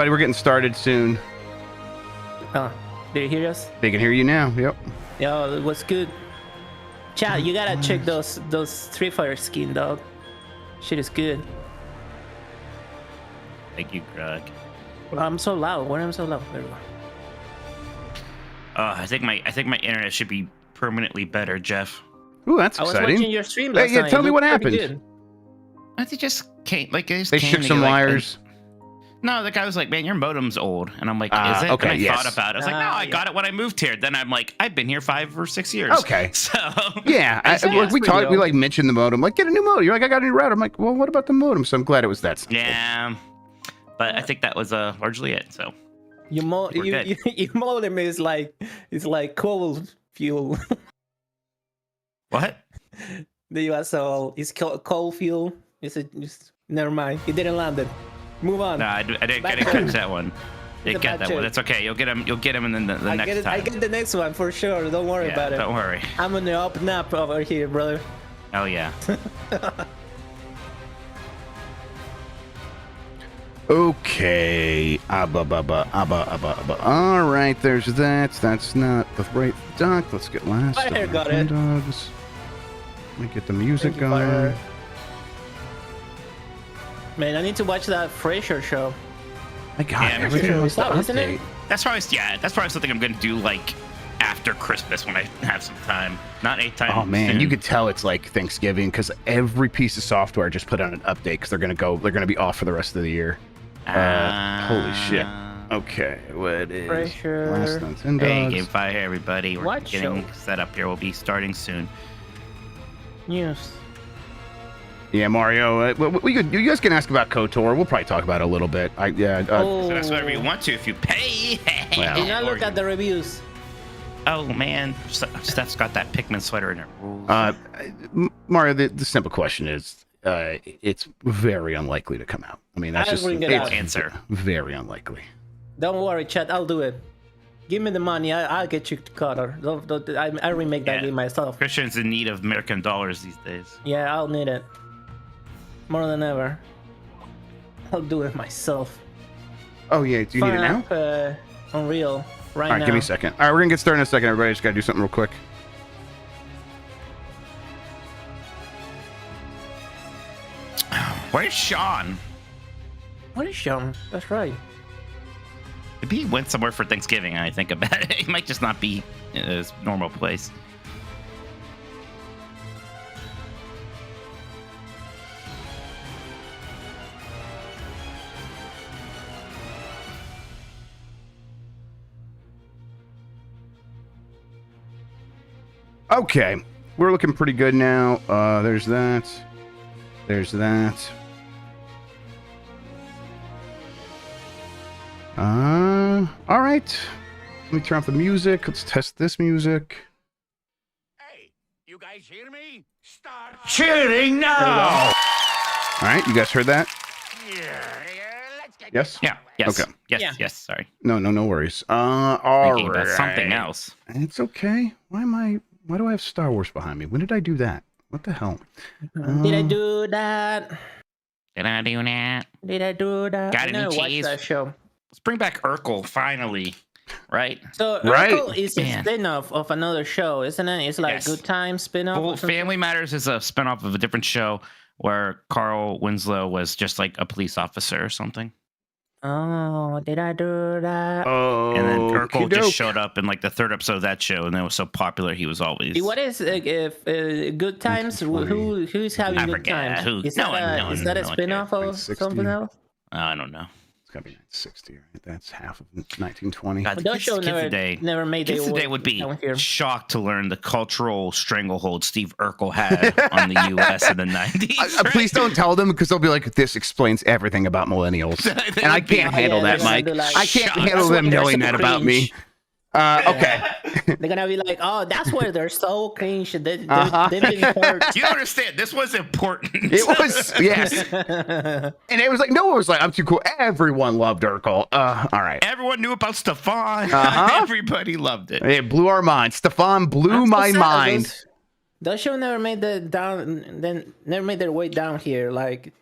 everybody. We're getting started soon. Oh, did you hear us? They can hear you now. Yep. Yo, what's good? Chat, you gotta check those Street Fighter skin, dog. Shit is good. Thank you, Greg. I'm so loud. Why am I so loud? There we go. I think my internet should be permanently better, Jeff. Ooh, that's I was exciting. watching your stream last Yeah, night. tell me what It looked pretty happened. good. They just came like they shook some wires. No, the guy was like, "Man, your modem's old," and I'm like, "Is it?" Okay, and I yes. thought about it. I was like, "No, I got it when I moved here." Then I'm like, "I've been here 5 or 6 years." Okay. So yeah, we like mentioned the modem. Like, get a new modem. You're like, I got a new router. I'm like, well, what about the modem? So I'm glad it was that simple. Yeah, but I think that was largely it. So Your modem is like coal fuel. what? The USL is coal fuel. Never mind. It didn't land it. Move on. No, I didn't catch that one. Didn't get that one. That's okay. You'll get him. You'll get him in the next time. I get the next one for sure. Don't worry about it. Don't worry. I'm on the up and up over here, brother. Oh yeah. Okay. All right, there's that. That's not the right dock. Let's get last. Fire got it. Nintendogs. Let me get the music Thank you, going. Fire. Man, I need to watch that Frasier show. My God, Yeah, every time it's the isn't it? update. That's probably something I'm gonna do like after Christmas when I have some time. Not anytime. Oh man, soon. you could tell it's like Thanksgiving because every piece of software just put out an update because they're gonna be off for the rest of the year. Holy shit. Okay, what is Frasier. last Nintendogs? Hey, Game Fire, everybody. We're What getting show? set up here. We'll be starting soon. News. Yeah, Mario. You guys can ask about KOTOR. We'll probably talk about it a little bit. So that's whatever you want to if you pay. Well. Do not look at the reviews. Oh man, Steph's got that Pikmin sweater in her rules. Mario, the simple question is, it's very unlikely to come out. I mean, that's I'll just bring it it's out. Answer. very unlikely. Don't worry, chat. I'll do it. Give me the money. I'll get you KOTOR. I remake that game myself. Christian's in need of American dollars these days. Yeah, I'll need it. More than ever. I'll do it myself. Oh yeah, do you need it now? Unreal. Right All right, now. give me a second. All right, we're gonna get started in a second. Everybody, just gotta do something real quick. Where's Sean? What is Sean? That's right. Maybe he went somewhere for Thanksgiving. I think about it. He might just not be in his normal place. Okay, we're looking pretty good now. There's that. There's that. All right. Let me turn off the music. Let's test this music. Hey, you guys hear me? Start cheering now! All right, you guys heard that? Let's get Yes? Yeah. Yes. Okay. Yes. Yeah. Yes. Sorry. No worries. All Thinking about right. something else. It's okay. Why do I have Star Wars behind me? When did I do that? What the hell? Did I do that? Did I do that? Did I do that? Got I any never watched cheese? that show. Let's bring back Urkel finally. Right? So Right. Urkel is a Man. spin-off of another show, isn't it? It's like Yes. Good Times spin-off. Well, or something? Family Matters is a spinoff of a different show where Carl Winslow was just like a police officer or something. Oh, did I do that? Oh, And then Urkel just showed up in like the 3rd episode of that show, and it was so popular he was always. What is if Good Times? Who's having I Good forget. Times? Who- Is no that one- is no that a one spin-off of 960. something else? I don't know. It's gotta be 960, right? That's half of 1920. God, Those shows never made Kids their today way would be down here. shocked to learn the cultural stranglehold Steve Urkel had on the U.S. in the 90s. Please don't tell them because they'll be like, this explains everything about millennials. They And I would be- can't handle yeah, that, they're Mike. gonna be like, I can't shocked. handle That's them why they're knowing so that about me. cringe. Okay. They're gonna be like, oh, that's why they're so cringe. They've been hurt. You don't understand. This was important. It was, yes. And it was like, no one was like, I'm too cool. Everyone loved Urkel. All right. Everyone knew about Stefan. Uh-huh. Everybody loved it. It blew our mind. Stefan blew I'm so my sad mind. Those show never made never made their way down here. Like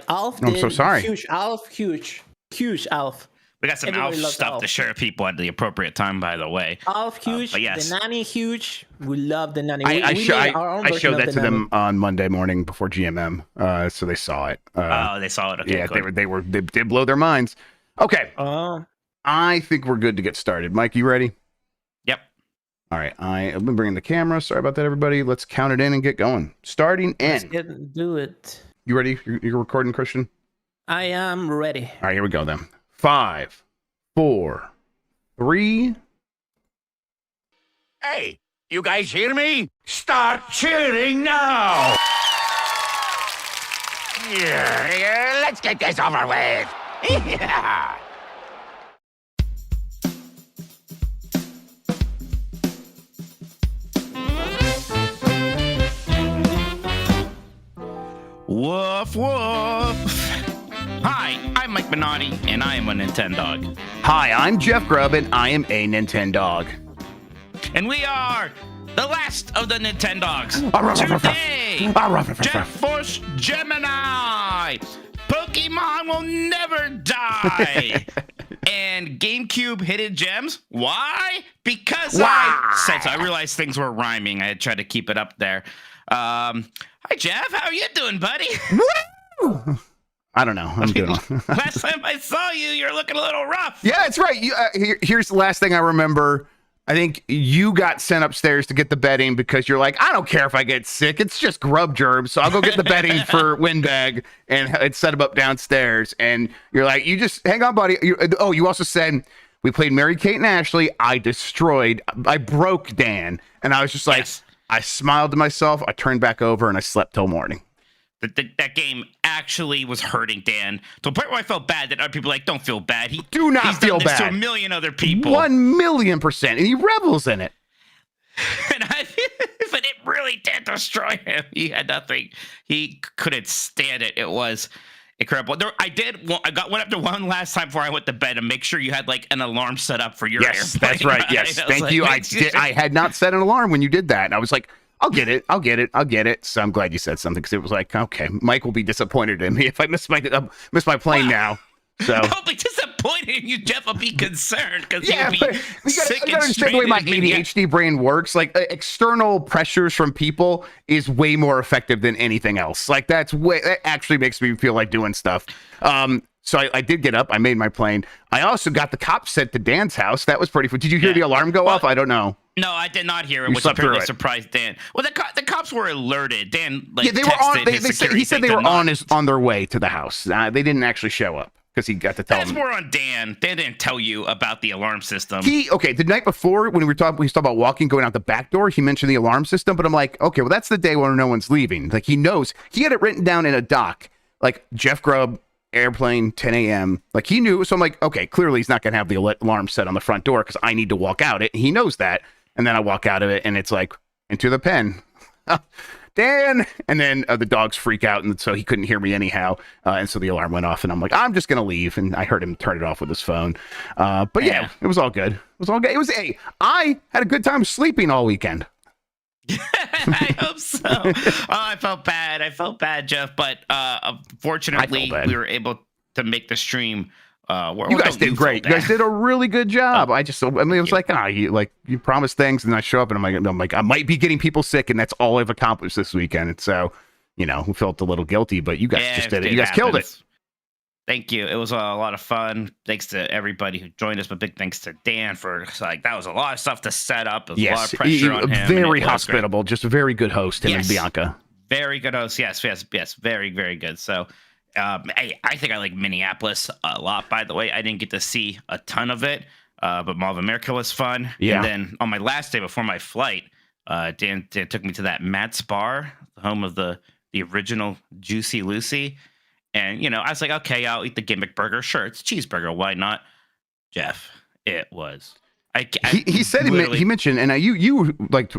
Alf I'm did. so sorry. Huge. Alf, huge. Huge Alf. We got some Everybody Alf loves stuff Alf. to share with people at the appropriate time, by the way. Alf huge. but yes. The nanny huge. We love the nanny. I We made our own I version showed of that the to nanny. them on Monday morning before GMM, so they saw it. Oh, they saw it. Okay, Yeah, good. they did blow their minds. Okay, Oh, I think we're good to get started. Mike, you ready? Yep. All right, I've been bringing the camera. Sorry about that, everybody. Let's count it in and get going. Starting let's in. do it. You ready? You're recording, Christian? I am ready. All right, here we go then. 5, 4, 3. Hey, you guys hear me? Start cheering now! Yeah, let's get this over with. Yeah. Woof woof. Hi, I'm Mike Minotti, and I am a Nintendog. Hi, I'm Jeff Grubb, and I am a Nintendog. And we are the last of the Nintendogs. Today, Jet Force Gemini. Pokemon will never die. And GameCube hidden gems. Why? Because since I realized things were rhyming, I tried to keep it up there. Hi, Jeff. How are you doing, buddy? Woo! I don't know. I'm doing. Last time I saw you, you're looking a little rough. Yeah, that's right. Here's the last thing I remember. I think you got sent upstairs to get the bedding because you're like, I don't care if I get sick. It's just grub germs. So I'll go get the bedding for Windbag and set him up downstairs. And you're like, you just hang on, buddy. You also said we played Mary Kate and Ashley. I broke Dan. And I was just like, Yes. I smiled to myself. I turned back over and I slept till morning. That game actually was hurting Dan to the point where I felt bad that other people were like, don't feel bad. He's Do not done feel this bad. to a million other people. 1,000,000%. And he revels in it. But it really did destroy him. He had nothing. He couldn't stand it. It was incredible. I went up to one last time before I went to bed to make sure you had like an alarm set up for your Yes, airplane. that's right. Yes, thank you. I had not set an alarm when you did that. And I was like, I'll get it. So I'm glad you said something because it was like, okay, Mike will be disappointed in me if I miss my plane now. So I'll be disappointed in you, Jeff. I'll be concerned because yeah, you'll but be you sick gotta and understand the way my ADHD brain works. Like external pressures from people is way more effective than anything else. Like that actually makes me feel like doing stuff. So I did get up. I made my plane. I also got the cops sent to Dan's house. That was pretty fun. Did you hear the alarm go off? I don't know. No, I did not hear it, You which slept through apparently it. surprised Dan. Well, the cops were alerted. Dan, like, Yeah, they were on. texted his security He said thing they were to on their way to the house. They didn't actually show up because he got to tell That's them. more on Dan. Dan didn't tell you about the alarm system. The night before when he was talking about walking, going out the back door, he mentioned the alarm system. But I'm like, okay, well that's the day when no one's leaving. Like he knows. He had it written down in a doc. Like Jeff Grubb, airplane, 10 a.m. Like he knew. So I'm like, okay, clearly he's not gonna have the alarm set on the front door because I need to walk out it. He knows that. And then I walk out of it, and it's like, into the pen. Dan! And then the dogs freak out, and so he couldn't hear me anyhow. And so the alarm went off, and I'm like, I'm just going to leave. And I heard him turn it off with his phone. But yeah, it was all good. I had a good time sleeping all weekend. I hope so. I felt bad, Jeff. But fortunately, we were able to make the stream. You guys did great. You guys did a really good job. It was like, you promised things, and I show up, and I'm like, I might be getting people sick, and that's all I've accomplished this weekend. And so, we felt a little guilty, but you guys just did it. You guys killed it. Thank you. It was a lot of fun. Thanks to everybody who joined us, but big thanks to Dan for that was a lot of stuff to set up. It was a lot of pressure on him. Very hospitable, just a very good host, him and Bianca. Very good host. Yes. Very, very good. So. I think I like Minneapolis a lot, by the way. I didn't get to see a ton of it, but Mall of America was fun. Yeah. And then on my last day before my flight, Dan took me to that Matt's Bar, the home of the original Juicy Lucy. And, I was like, okay, I'll eat the gimmick burger. Sure, it's a cheeseburger. Why not? Jeff, it was. He said he mentioned, and you like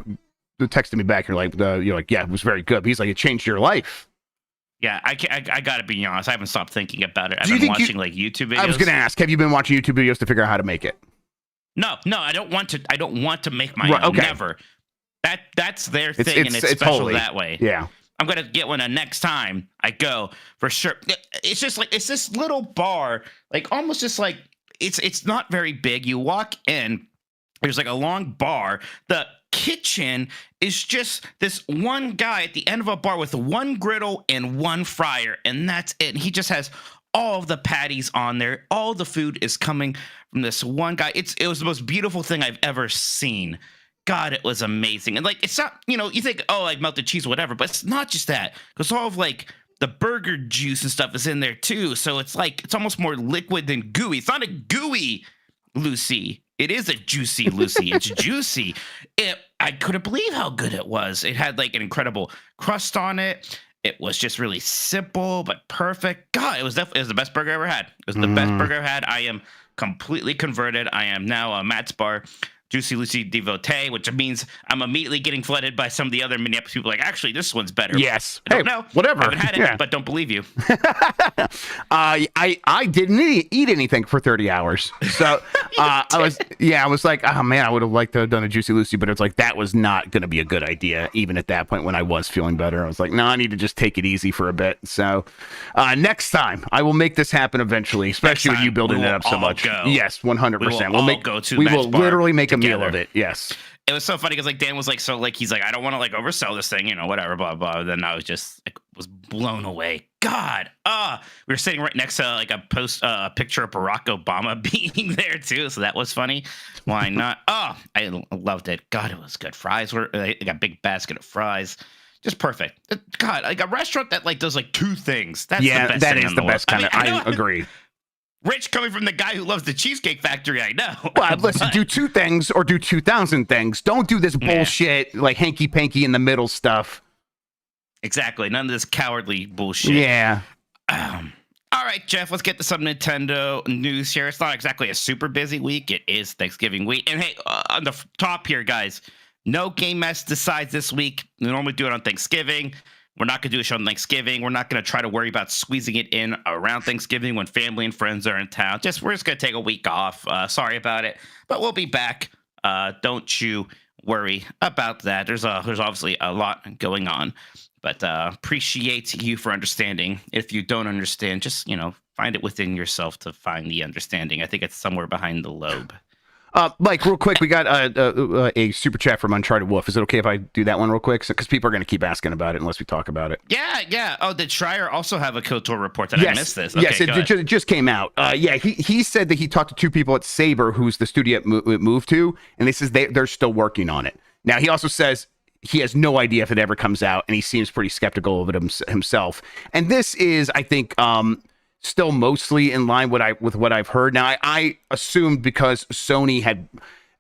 texted me back. You're like, yeah, it was very good. But he's like, it changed your life. Yeah, I gotta be honest. I haven't stopped thinking about it. I've been watching YouTube videos. I was gonna ask, have you been watching YouTube videos to figure out how to make it? No, I don't want to. I don't want to make my own. Okay. Never. That's their thing, and it's special holy. that way. Yeah. I'm gonna get one next time I go for sure. It's just like it's this little bar, like almost just like it's not very big. You walk in, there's like a long bar. The kitchen is just this one guy at the end of a bar with one griddle and one fryer, and that's it. And he just has all of the patties on there. All the food is coming from this one guy. It was the most beautiful thing I've ever seen. God, it was amazing. And like, it's not, you think, oh, like melted cheese or whatever, but it's not just that, because all of like the burger juice and stuff is in there too. So it's like, it's almost more liquid than gooey. It's not a gooey Lucy. It is a juicy Lucy. It's juicy. I couldn't believe how good it was. It had like an incredible crust on it. It was just really simple but perfect. God, it was the best burger I ever had. It was the best burger I had. I am completely converted. I am now a Matt's Bar Juicy Lucy devotee, which means I'm immediately getting flooded by some of the other Minneapolis people. Like, actually, this one's better. Yes. I don't know. Whatever. I haven't had it, but don't believe you. I didn't eat anything for 30 hours. So I was like, oh man, I would have liked to have done a Juicy Lucy, but it's like that was not going to be a good idea. Even at that point when I was feeling better, I was like, no, I need to just take it easy for a bit. So next time I will make this happen eventually, especially with you building it up so much. Go. Yes, 100%. We will literally make a meal together. of it. Yes. It was so funny because like Dan was like, so like he's like, I don't want to like oversell this thing, whatever, blah blah. Then I was just like, was blown away. God, we were sitting right next to like a picture of Barack Obama being there too, so that was funny. Why not? I loved it. God, it was good. Fries were like a big basket of fries, just perfect. God, like a restaurant that like does like two things. That's the best that thing is in the the best world. kind of. I agree. Rich coming from the guy who loves the Cheesecake Factory, I know. Well, listen, do two things or do 2,000 things. Don't do this bullshit like hanky-panky in the middle stuff. Exactly. None of this cowardly bullshit. Yeah. All right, Jeff, let's get to some Nintendo news here. It's not exactly a super busy week. It is Thanksgiving week. And hey, on the top here, guys, no Game Mess decides this week. We normally do it on Thanksgiving. We're not going to do a show on Thanksgiving. We're not going to try to worry about squeezing it in around Thanksgiving when family and friends are in town. We're just going to take a week off. Sorry about it, but we'll be back. Don't you worry about that. There's obviously a lot going on, but appreciate you for understanding. If you don't understand, just, find it within yourself to find the understanding. I think it's somewhere behind the lobe. Mike, real quick, we got a super chat from Uncharted Wolf. Is it okay if I do that one real quick? Because people are going to keep asking about it unless we talk about it. Yeah. Oh, did Schreier also have a KOTOR report that I missed this? Okay, yes, it just came out. He said that he talked to two people at Saber, who's the studio it moved to, and they says they're still working on it. Now, he also says he has no idea if it ever comes out, and he seems pretty skeptical of it himself. And this is, I think, still mostly in line with what I've heard. Now, I assumed because Sony had,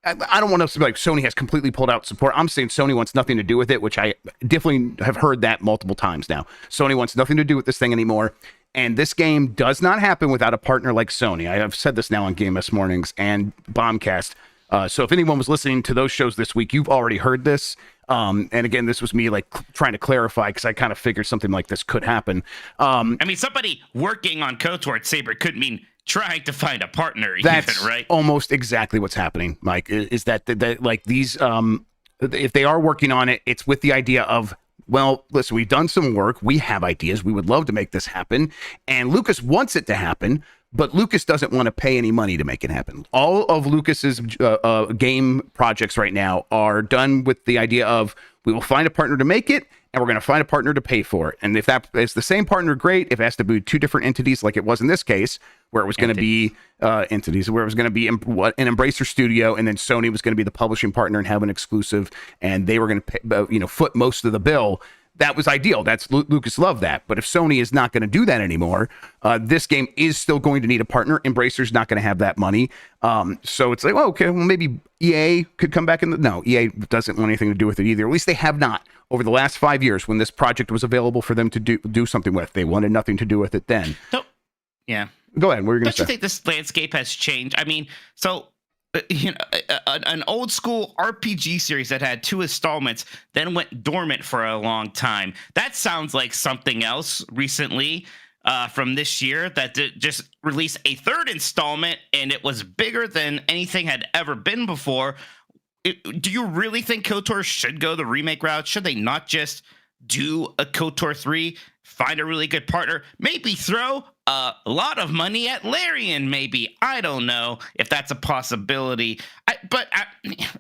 I don't want to say like Sony has completely pulled out support. I'm saying Sony wants nothing to do with it, which I definitely have heard that multiple times now. Sony wants nothing to do with this thing anymore. And this game does not happen without a partner like Sony. I have said this now on Game S Mornings and Bombcast. So if anyone was listening to those shows this week, you've already heard this. And again, this was me like trying to clarify because I kind of figured something like this could happen. I mean, somebody working on KOTOR at Saber could mean trying to find a partner. That's even, right? Almost exactly what's happening, Mike. Is that like these? If they are working on it, it's with the idea of, well, listen, we've done some work. We have ideas. We would love to make this happen, and Lucas wants it to happen. But Lucas doesn't want to pay any money to make it happen. All of Lucas's game projects right now are done with the idea of we will find a partner to make it, and we're going to find a partner to pay for it. And if that is the same partner, great. If it has to be two different entities, like it was in this case, where it was going to be entities, where it was going to be an Embracer studio, and then Sony was going to be the publishing partner and have an exclusive, and they were going to foot most of the bill. That was ideal. That's Lucas loved that. But if Sony is not going to do that anymore, this game is still going to need a partner. Embracer's not going to have that money. So it's like, well, okay, well, maybe EA could come back in. No, EA doesn't want anything to do with it either. At least they have not over the last 5 years when this project was available for them to do something with. They wanted nothing to do with it then. So, yeah. Go ahead. What are you going to say? Don't you think this landscape has changed? I mean, so... an old school RPG series that had 2 installments then went dormant for a long time. That sounds like something else recently from this year that just released a 3rd installment, and it was bigger than anything had ever been before. Do you really think KOTOR should go the remake route? Should they not just do a KOTOR 3, find a really good partner, maybe throw a lot of money at Larian, maybe. I don't know if that's a possibility. But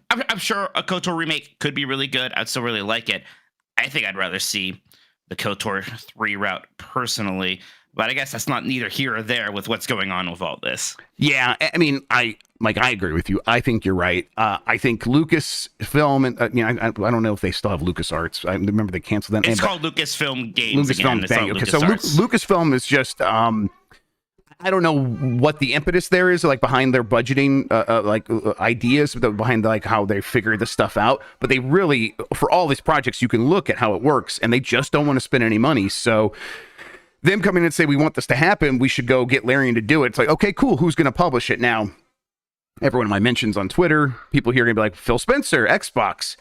I'm sure a KOTOR remake could be really good. I'd still really like it. I think I'd rather see the KOTOR 3 route personally. But I guess that's not neither here or there with what's going on with all this. Yeah, I mean, I agree with you. I think you're right. I think Lucasfilm, and I don't know if they still have LucasArts. I remember they canceled that. It's called Lucasfilm Games. Lucasfilm, again. thank you. Okay, so Lucasfilm is just, I don't know what the impetus there is, like behind their budgeting, ideas, behind like how they figure this stuff out. But they really, for all these projects, you can look at how it works, and they just don't want to spend any money. So them coming in and say, we want this to happen, we should go get Larian to do it. It's like, okay, cool. Who's going to publish it now? Every one of my mentions on Twitter, people here are going to be like, Phil Spencer, Xbox.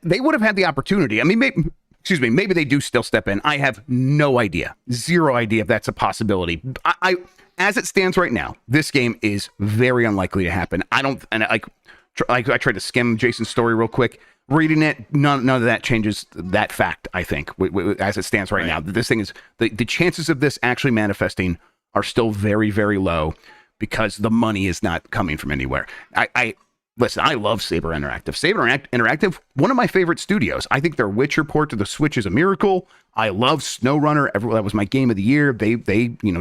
They would have had the opportunity. I mean, maybe they do still step in. I have no idea. Zero idea if that's a possibility. As it stands right now, this game is very unlikely to happen. I tried to skim Jason's story real quick. Reading it, none of that changes that fact, I think, as it stands right now. This thing is, the chances of this actually manifesting are still very, very low because the money is not coming from anywhere. Listen, I love Saber Interactive. Saber Interactive, one of my favorite studios. I think their Witcher port to the Switch is a miracle. I love SnowRunner. That was my game of the year. They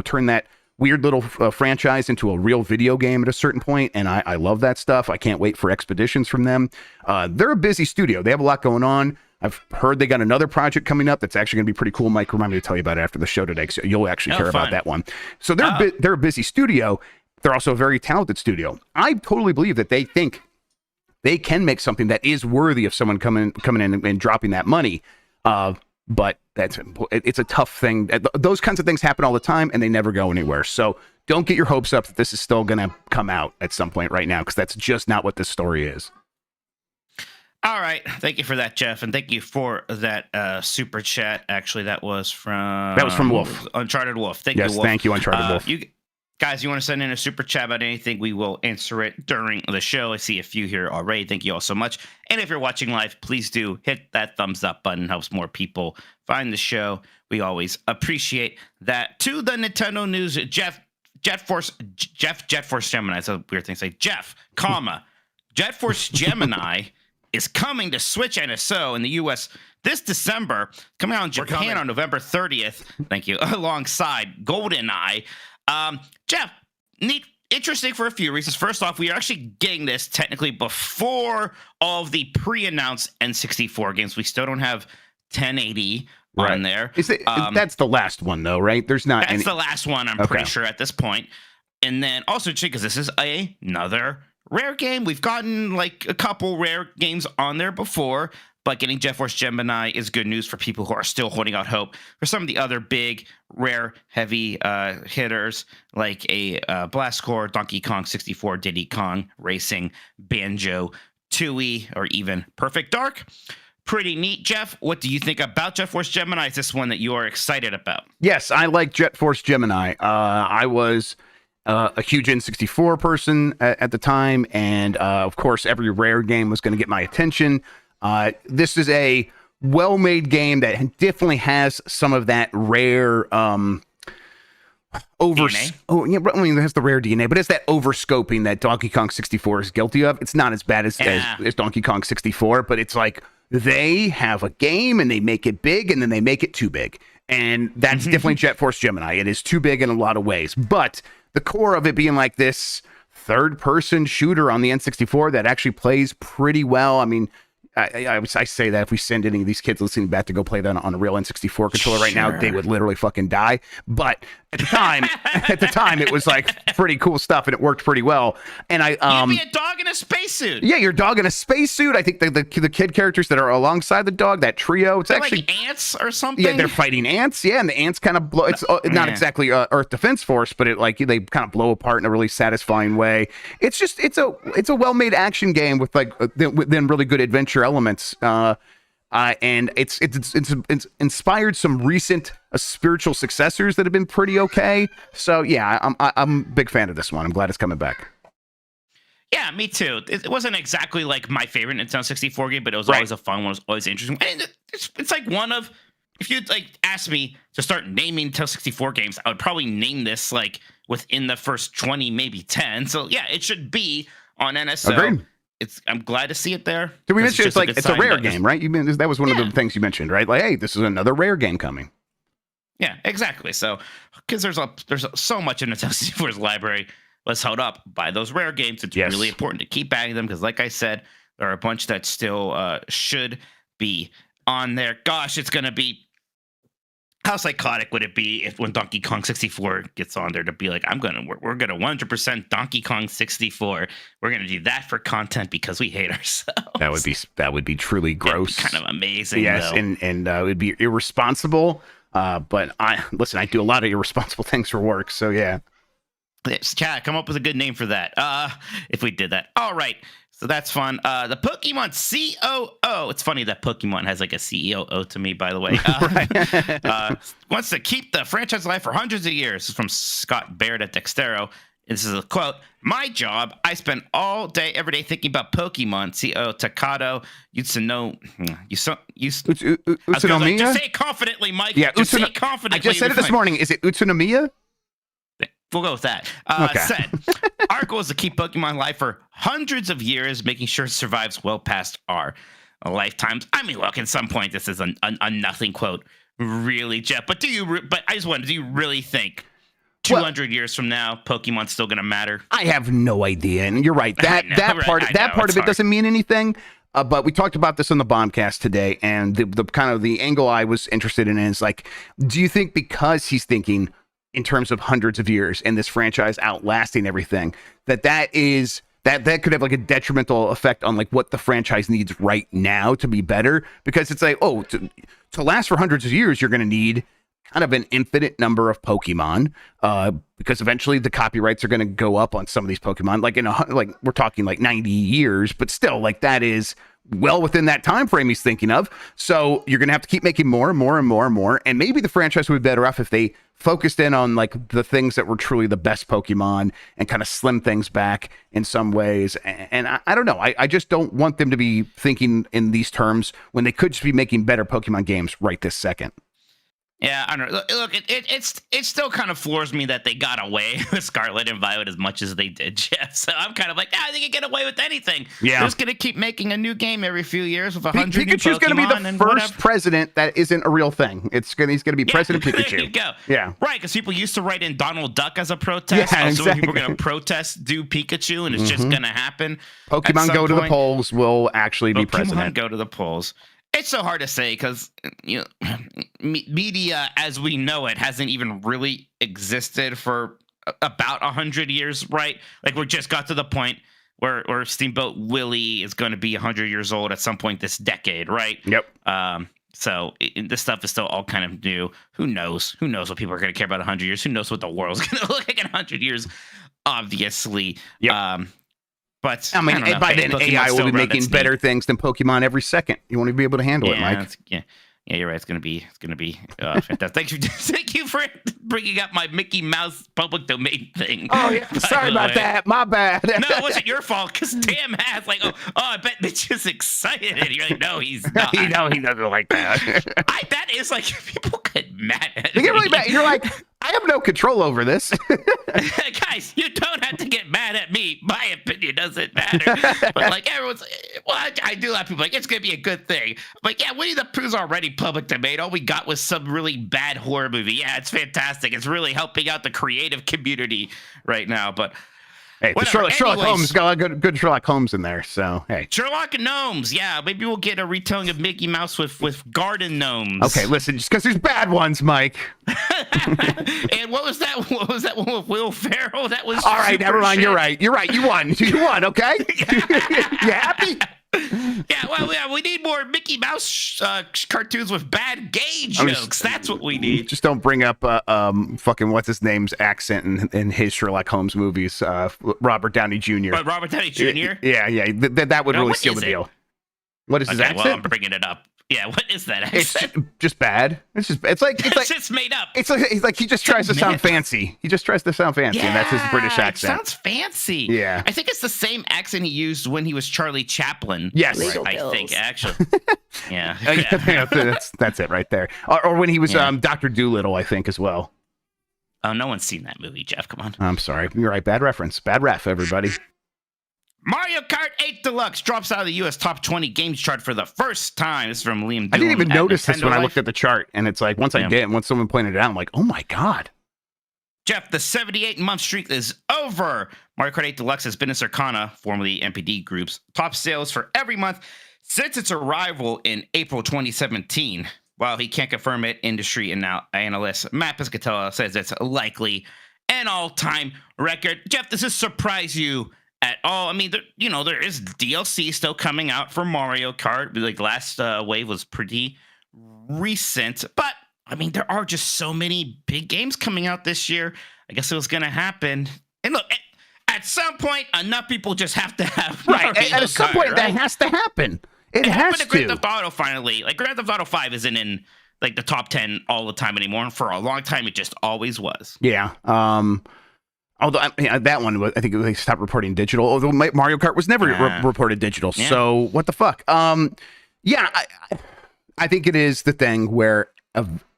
turned that weird little franchise into a real video game at a certain point, and I love that stuff. I can't wait for Expeditions from them. They're a busy studio. They have a lot going on. I've heard they got another project coming up that's actually going to be pretty cool. Mike, remind me to tell you about it after the show today, because you'll actually care about that one. So they're a busy studio. They're also a very talented studio. I totally believe that they think they can make something that is worthy of someone coming in and dropping that money. But it's a tough thing. Those kinds of things happen all the time, and they never go anywhere. So don't get your hopes up that this is still going to come out at some point right now, because that's just not what this story is. All right. Thank you for that, Jeff. And thank you for that super chat. Actually, that was from Wolf. Uncharted Wolf. Thank you, Wolf. Thank you, Uncharted Wolf. Guys, you want to send in a super chat about anything, we will answer it during the show. I see a few here already. Thank you all so much. And if you're watching live, please do hit that thumbs up button. Helps more people find the show. We always appreciate that. To the Nintendo news, Jet Force Gemini. That's a weird thing to say. Jet Force Gemini is coming to Switch NSO in the U.S. this December, coming out in Japan on November 30th. Thank you. Alongside GoldenEye. Jeff, interesting for a few reasons. First off, we are actually getting this technically before all of the pre-announced N64 games. We still don't have 1080 on there. That's the last one, though, right? There's not. That's the last one, I'm pretty sure at this point. And then also, because this is another Rare game. We've gotten like a couple Rare games on there before, but getting Jet Force Gemini is good news for people who are still holding out hope for some of the other big, rare, heavy hitters like a Blast Corps, Donkey Kong 64, Diddy Kong Racing, Banjo, Tooie, or even Perfect Dark. Pretty neat, Jeff. What do you think about Jet Force Gemini? Is this one that you are excited about? Yes, I like Jet Force Gemini. I was a huge N64 person at the time, and of course, every Rare game was going to get my attention. This is a well-made game that definitely has some of that Rare DNA? It has the Rare DNA, but it's that overscoping that Donkey Kong 64 is guilty of. It's not as bad as Donkey Kong 64, but it's like they have a game and they make it big and then they make it too big. And that's definitely Jet Force Gemini. It is too big in a lot of ways, but the core of it being like this third-person shooter on the N64 that actually plays pretty well. I mean, I say that if we send any of these kids listening back to go play that on a real N64 controller right now, they would literally fucking die. But at the time, it was like pretty cool stuff, and it worked pretty well. And you'd be a dog in a spacesuit. Yeah, you're a dog in a spacesuit. I think the kid characters that are alongside the dog, that trio, it's actually like ants or something. Yeah, they're fighting ants. Yeah, and the ants kind of blow. It's not exactly Earth Defense Force, but they kind of blow apart in a really satisfying way. It's a well-made action game with then really good adventure elements. And it's inspired some recent spiritual successors that have been pretty okay. So yeah, I'm a big fan of this one. I'm glad it's coming back. Yeah, me too. It wasn't exactly like my favorite Nintendo 64 game, but it was always a fun one. It was always interesting. And it's like one of, if you'd like ask me to start naming Nintendo 64 games, I would probably name this like within the first 20, maybe 10. So yeah, it should be on NSO. Agreed. I'm glad to see it there. Did we mention just it's a sign, rare game, right? That was one of Yeah. the things you mentioned, right? Like, hey, this is another rare game coming. Yeah, exactly. So, because there's so much in Nintendo 64's library, let's hold up by those rare games. It's Yes. really important to keep adding them because, like I said, there are a bunch that still should be on there. Gosh, it's gonna be. How psychotic would it be if when Donkey Kong 64 gets on there to be like, we're gonna 100% Donkey Kong 64. We're gonna do that for content because we hate ourselves. That would be truly gross. Kind of amazing. Yes, though. and it would be irresponsible. But I do a lot of irresponsible things for work. So yeah. Yes, chat, come up with a good name for that. If we did that. All right. So that's fun. The Pokemon COO. It's funny that Pokemon has like a COO to me, by the way. Wants to keep the franchise alive for hundreds of years. This is from Scott Baird at Dextero. This is a quote. My job, I spend all day, every day thinking about Pokemon. CO Takato. Just say it confidently, Mike. Yeah, just say it confidently. I just said it this morning. Is it Utsunomiya? We'll go with that. Okay. Said, our goal is to keep Pokemon alive for hundreds of years, making sure it survives well past our lifetimes. I mean, look, at some point, this is a nothing quote, really, Jeff. But I just wonder, do you really think 200 years from now, Pokemon's still going to matter? I have no idea, and you're right. That part of it doesn't mean anything. But we talked about this on the Bombcast today, and the kind of the angle I was interested in is like, do you think because he's thinking in terms of hundreds of years and this franchise outlasting everything, that could have like a detrimental effect on like what the franchise needs right now to be better? Because it's like, to last for hundreds of years, you're going to need kind of an infinite number of Pokemon, because eventually the copyrights are going to go up on some of these Pokemon. Like we're talking like 90 years, but still, like that is well within that time frame he's thinking of. So you're going to have to keep making more and more and more and more. And maybe the franchise would be better off if they focused in on like the things that were truly the best Pokemon and kind of slim things back in some ways. And I don't know. I just don't want them to be thinking in these terms when they could just be making better Pokemon games right this second. Yeah, I don't know. Look, it still kind of floors me that they got away with Scarlet and Violet as much as they did, Jeff. So I'm kind of like, they can get away with anything. Yeah. They're just going to keep making a new game every few years with 100 new Pokemon. Pikachu's going to be the first president that isn't a real thing. He's going to be President Pikachu. There you go. Yeah. Right, because people used to write in Donald Duck as a protest. Yeah, also, exactly. people are going to protest, do Pikachu, and it's just going to happen. Pokemon Go to the polls will actually be president. Pokemon Go to the polls. It's so hard to say because media as we know it hasn't even really existed for about 100 years, right? Like we just got to the point where Steamboat Willie is going to be 100 years old at some point this decade, right? Yep. So this stuff is still all kind of new. Who knows? Who knows what people are going to care about 100 years? Who knows what the world's going to look like in 100 years? Obviously. Yep. But I mean, by then AI will be making better things than Pokemon every second. You want to be able to handle it, Mike. Yeah, you're right. It's gonna be fantastic. Thank you for bringing up my Mickey Mouse public domain thing. Oh yeah, sorry about that. My bad. No, it wasn't your fault. Because damn ass, like, I bet Mitch is excited. And you're like, no, he's not. He doesn't like that. That is like people get mad at me. They get really mad. You're like, I have no control over this. Guys, you don't have to get mad at me. My opinion doesn't matter. But like everyone's, I do have people like, it's going to be a good thing. I'm like, yeah, Winnie the Pooh's already public domain. All we got was some really bad horror movie. Yeah, it's fantastic. It's really helping out the creative community right now. But hey, Sherlock Holmes got a lot of good Sherlock Holmes in there. So hey, Sherlock and gnomes. Yeah, maybe we'll get a retelling of Mickey Mouse with garden gnomes. Okay, listen, just because there's bad ones, Mike. And what was that? What was that one with Will Ferrell? That was all right. Never mind. You're right. You won. You won. Okay. You happy? Yeah, well, we need more Mickey Mouse cartoons with bad gay jokes. That's what we need. Just don't bring up fucking what's his name's accent in his Sherlock Holmes movies. Robert Downey Jr. Robert Downey Jr. Yeah. That would really seal the deal. What is his accent? Well, I'm bringing it up. Yeah, what is that It's accent? just bad. It's like It's just made up. it's like he just tries to sound Myth. fancy. He just tries to sound fancy, and that's his British it accent. sounds fancy. Yeah. I think it's the same accent he used when he was Charlie Chaplin. Yes. Legal I bills. think actually. Yeah. Yeah, that's it right there. Or when he was Yeah. Dr. Doolittle, I think as well. Oh, no one's seen that movie, Jeff. Come on. I'm sorry. You're right. Bad reference. Bad ref, everybody. Mario Kart 8 Deluxe drops out of the U.S. top 20 games chart for the first time. This is from Liam Doolin. I didn't even at notice this Nintendo when I Life. looked at the chart, and it's like once someone pointed it out, I'm like, oh my god. Jeff, the 78-month streak is over. Mario Kart 8 Deluxe has been in Circana, formerly MPD Group's top sales for every month since its arrival in April 2017. While he can't confirm it, industry analyst Matt Piscatella says it's likely an all-time record. Jeff, does this surprise you at all? I mean, there is DLC still coming out for Mario Kart. Like last wave was pretty recent, but I mean, there are just so many big games coming out this year. I guess it was going to happen. And look, at some point, enough people just have to have Right. Mario At some Kart, point, right? that has to happen. It It has happened to Grand to. Theft Auto finally. Like Grand Theft Auto 5 isn't in like the top 10 all the time anymore. And for a long time, it just always was. Yeah. Although that one, I think they stopped reporting digital. Although Mario Kart was never reported digital. Yeah. So what the fuck? Yeah. I think it is the thing where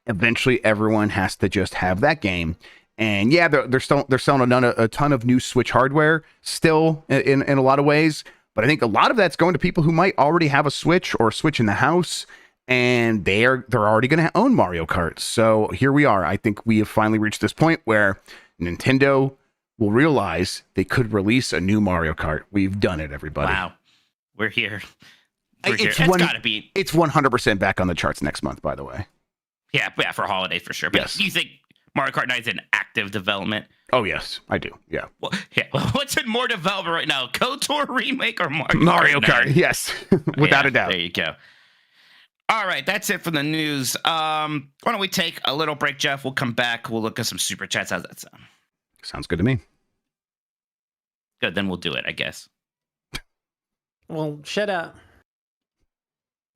eventually everyone has to just have that game. And yeah, they're selling a ton of new Switch hardware still in a lot of ways. But I think a lot of that's going to people who might already have a Switch or a Switch in the house, and they're already going to own Mario Kart. So here we are. I think we have finally reached this point where Nintendo will realize they could release a new Mario Kart. We've done it, everybody. Wow. We're here. It's It's got to be. It's 100% back on the charts next month, by the way. Yeah, for holiday for sure. But Yes. do you think Mario Kart 9 is in active development? Oh, yes, I do. Yeah. Well, yeah. Well, what's in more development right now? KOTOR remake or Mario Mario Kart? Kart, yes, without Yeah, a doubt. There you go. All right, that's it for the news. Why don't we take a little break, Jeff? We'll come back. We'll look at some super chats. How's that sound? Sounds good to me. Good, then we'll do it, I guess. Well, shut up.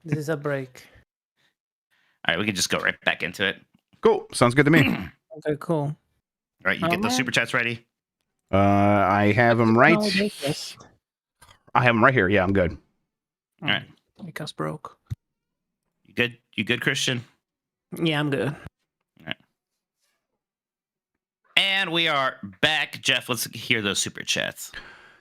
This is a break. All right, we can just go right back into it. Cool. Sounds good to me. Okay, cool. All right, you get those super chats ready? I have them right. No, yes. I have them right here. Yeah, I'm good. All right. Make us broke. You good? You good, Christian? Yeah, I'm good. And we are back. Jeff, let's hear those super chats.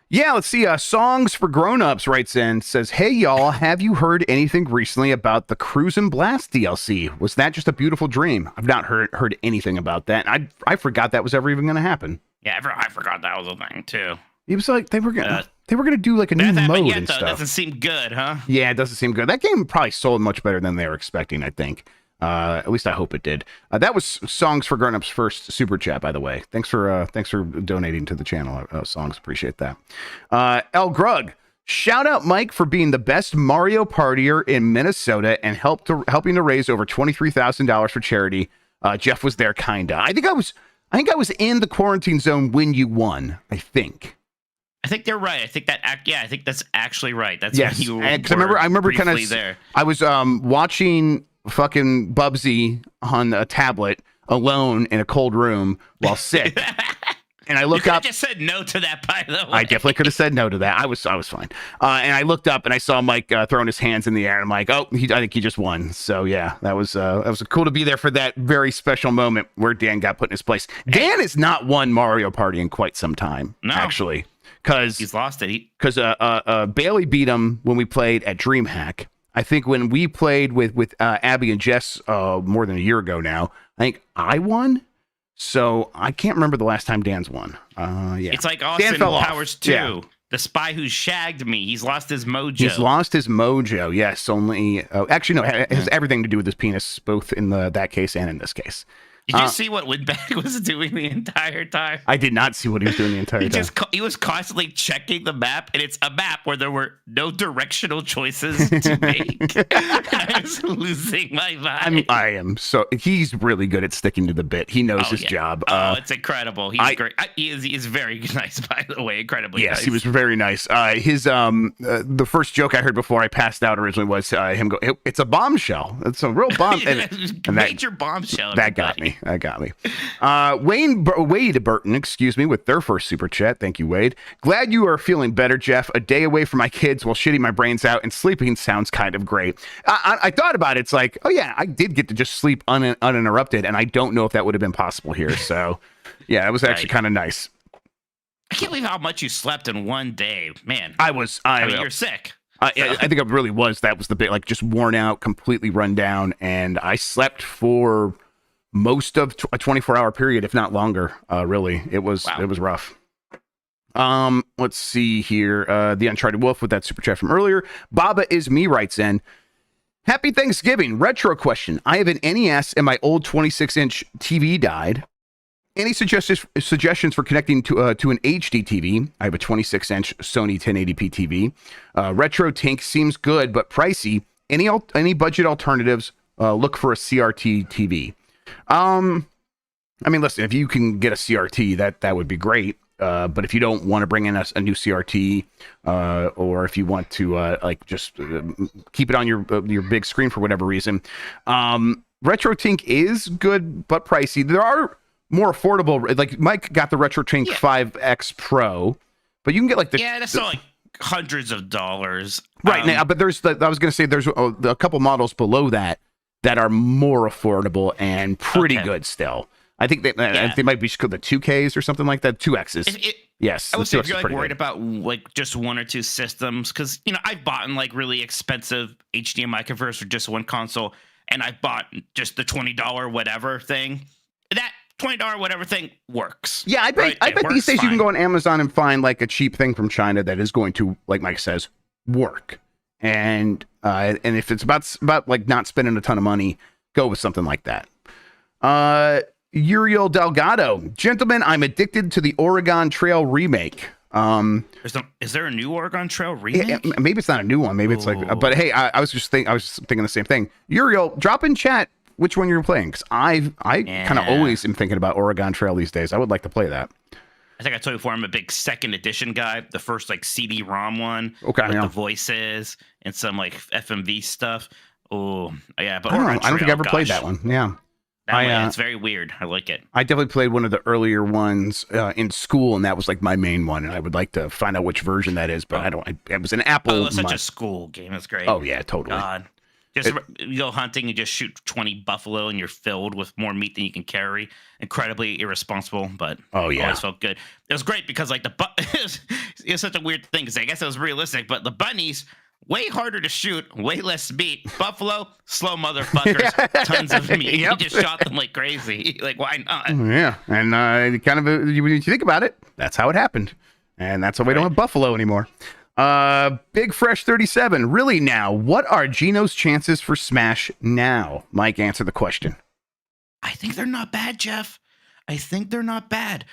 Yeah, let's see. Songs for Grown-Ups writes in, says, hey, y'all, have you heard anything recently about the Cruise and Blast DLC? Was that just a beautiful dream? I've not heard anything about that. I forgot that was ever even going to happen. Yeah, I forgot that was a thing, too. It was like they were gonna do like a new That mode yet, and though. stuff. Doesn't seem good, huh? Yeah, it doesn't seem good. That game probably sold much better than they were expecting, I think. At least I hope it did. That was Songs for Grown-Ups' first super chat, by the way. Thanks for donating to the channel, Songs. Appreciate that. L. Grug, shout out Mike for being the best Mario partier in Minnesota and helping to raise over $23,000 for charity. Jeff was there, kinda. I think I was in the quarantine zone when you won. I think they're right. I think that's actually right. That's yes. when you Because I remember kind of there. I was watching fucking Bubsy on a tablet alone in a cold room while sick. And I look you up. Just said no to that, by the way. I definitely could have said no to that. I was fine. And I looked up and I saw Mike throwing his hands in the air. And I'm like, oh, I think he just won. So yeah, that was cool to be there for that very special moment where Dan got put in his place. Dan has not won Mario Party in quite some time, actually, because he's lost it. Because Bailey beat him when we played at DreamHack. I think when we played with Abby and Jess more than a year ago now, I think I won. So I can't remember the last time Dan's won. Yeah, it's like Austin Powers 2. Yeah. The spy who shagged me. He's lost his mojo. He's lost his mojo. Yes, only actually no. It has everything to do with his penis, both in that case and in this case. Did you see what Windbag was doing the entire time? I did not see what he was doing the entire time. He was constantly checking the map, and it's a map where there were no directional choices to make. I was losing my mind. I am so he's really good at sticking to the bit. He knows his job. It's incredible. He's great. He is very nice, by the way. Incredibly nice. Yes, he was very nice. His the first joke I heard before I passed out originally was him go, "It's a bombshell. It's a real bomb." And major bombshell. That got me. Wade Burton, excuse me, with their first super chat. Thank you, Wade. Glad you are feeling better, Jeff. A day away from my kids while shitting my brains out and sleeping sounds kind of great. I thought about it. It's like, oh yeah, I did get to just sleep uninterrupted, and I don't know if that would have been possible here. So, yeah, it was actually kind of nice. I can't believe how much you slept in one day, man. I mean, you're sick. I think it really was. That was the bit, like just worn out, completely run down, and I slept for most of a 24-hour period, if not longer. Really, it was rough. Let's see here. The Uncharted Wolf with that super chat from earlier. Baba is me writes in, happy Thanksgiving. Retro question. I have an NES and my old 26-inch TV died. Any suggestions for connecting to an HD TV? I have a 26-inch Sony 1080p TV. Retro Tink seems good but pricey. Any budget alternatives? Look for a CRT TV. I mean, listen, if you can get a CRT, that would be great. But if you don't want to bring in a new CRT, or if you want to just keep it on your big screen for whatever reason, Retro Tink is good but pricey. There are more affordable. Like Mike got the Retro Tink 5X Pro, but you can get like that's not like hundreds of dollars, right now. But I was going to say there's a couple models below that are more affordable and pretty good still. I think they might be the 2Ks or something like that. 2Xs. Yes. I would say if you're like worried about like just one or two systems, because I've bought in like really expensive HDMI converters for just one console, and I've bought just the $20 whatever thing. That $20 whatever thing works. Yeah, I bet these days you can go on Amazon and find like a cheap thing from China that is going to, like Mike says, work. And if it's about like not spending a ton of money, go with something like that. Uriel Delgado, gentlemen, I'm addicted to the Oregon Trail remake. Is there a new Oregon Trail remake? Maybe it's not a new one. Maybe it's like. But hey, I was thinking the same thing. Uriel, drop in chat which one you're playing, because I kind of always am thinking about Oregon Trail these days. I would like to play that. I think I told you before, I'm a big second edition guy. The first like CD-ROM one, with the voices and some like FMV stuff. Oh yeah, but I don't think I ever played that one. Yeah, it's very weird. I like it. I definitely played one of the earlier ones in school, and that was like my main one. And I would like to find out which version that is, but it was an Apple. Oh, it's such a school game. It's great. Oh yeah, totally. God. You go hunting and just shoot 20 buffalo and you're filled with more meat than you can carry. Incredibly irresponsible, but always felt good. It was great because like it's such a weird thing because I guess it was realistic, but the bunnies, way harder to shoot, way less meat. Buffalo, slow motherfuckers, tons of meat. You just shot them like crazy. Like, why not? Yeah, and kind of when you think about it, that's how it happened. And that's why we don't have buffalo anymore. Big Fresh 37. Really now, what are Gino's chances for Smash now? Mike, answer the question. I think they're not bad, Jeff. I think they're not bad.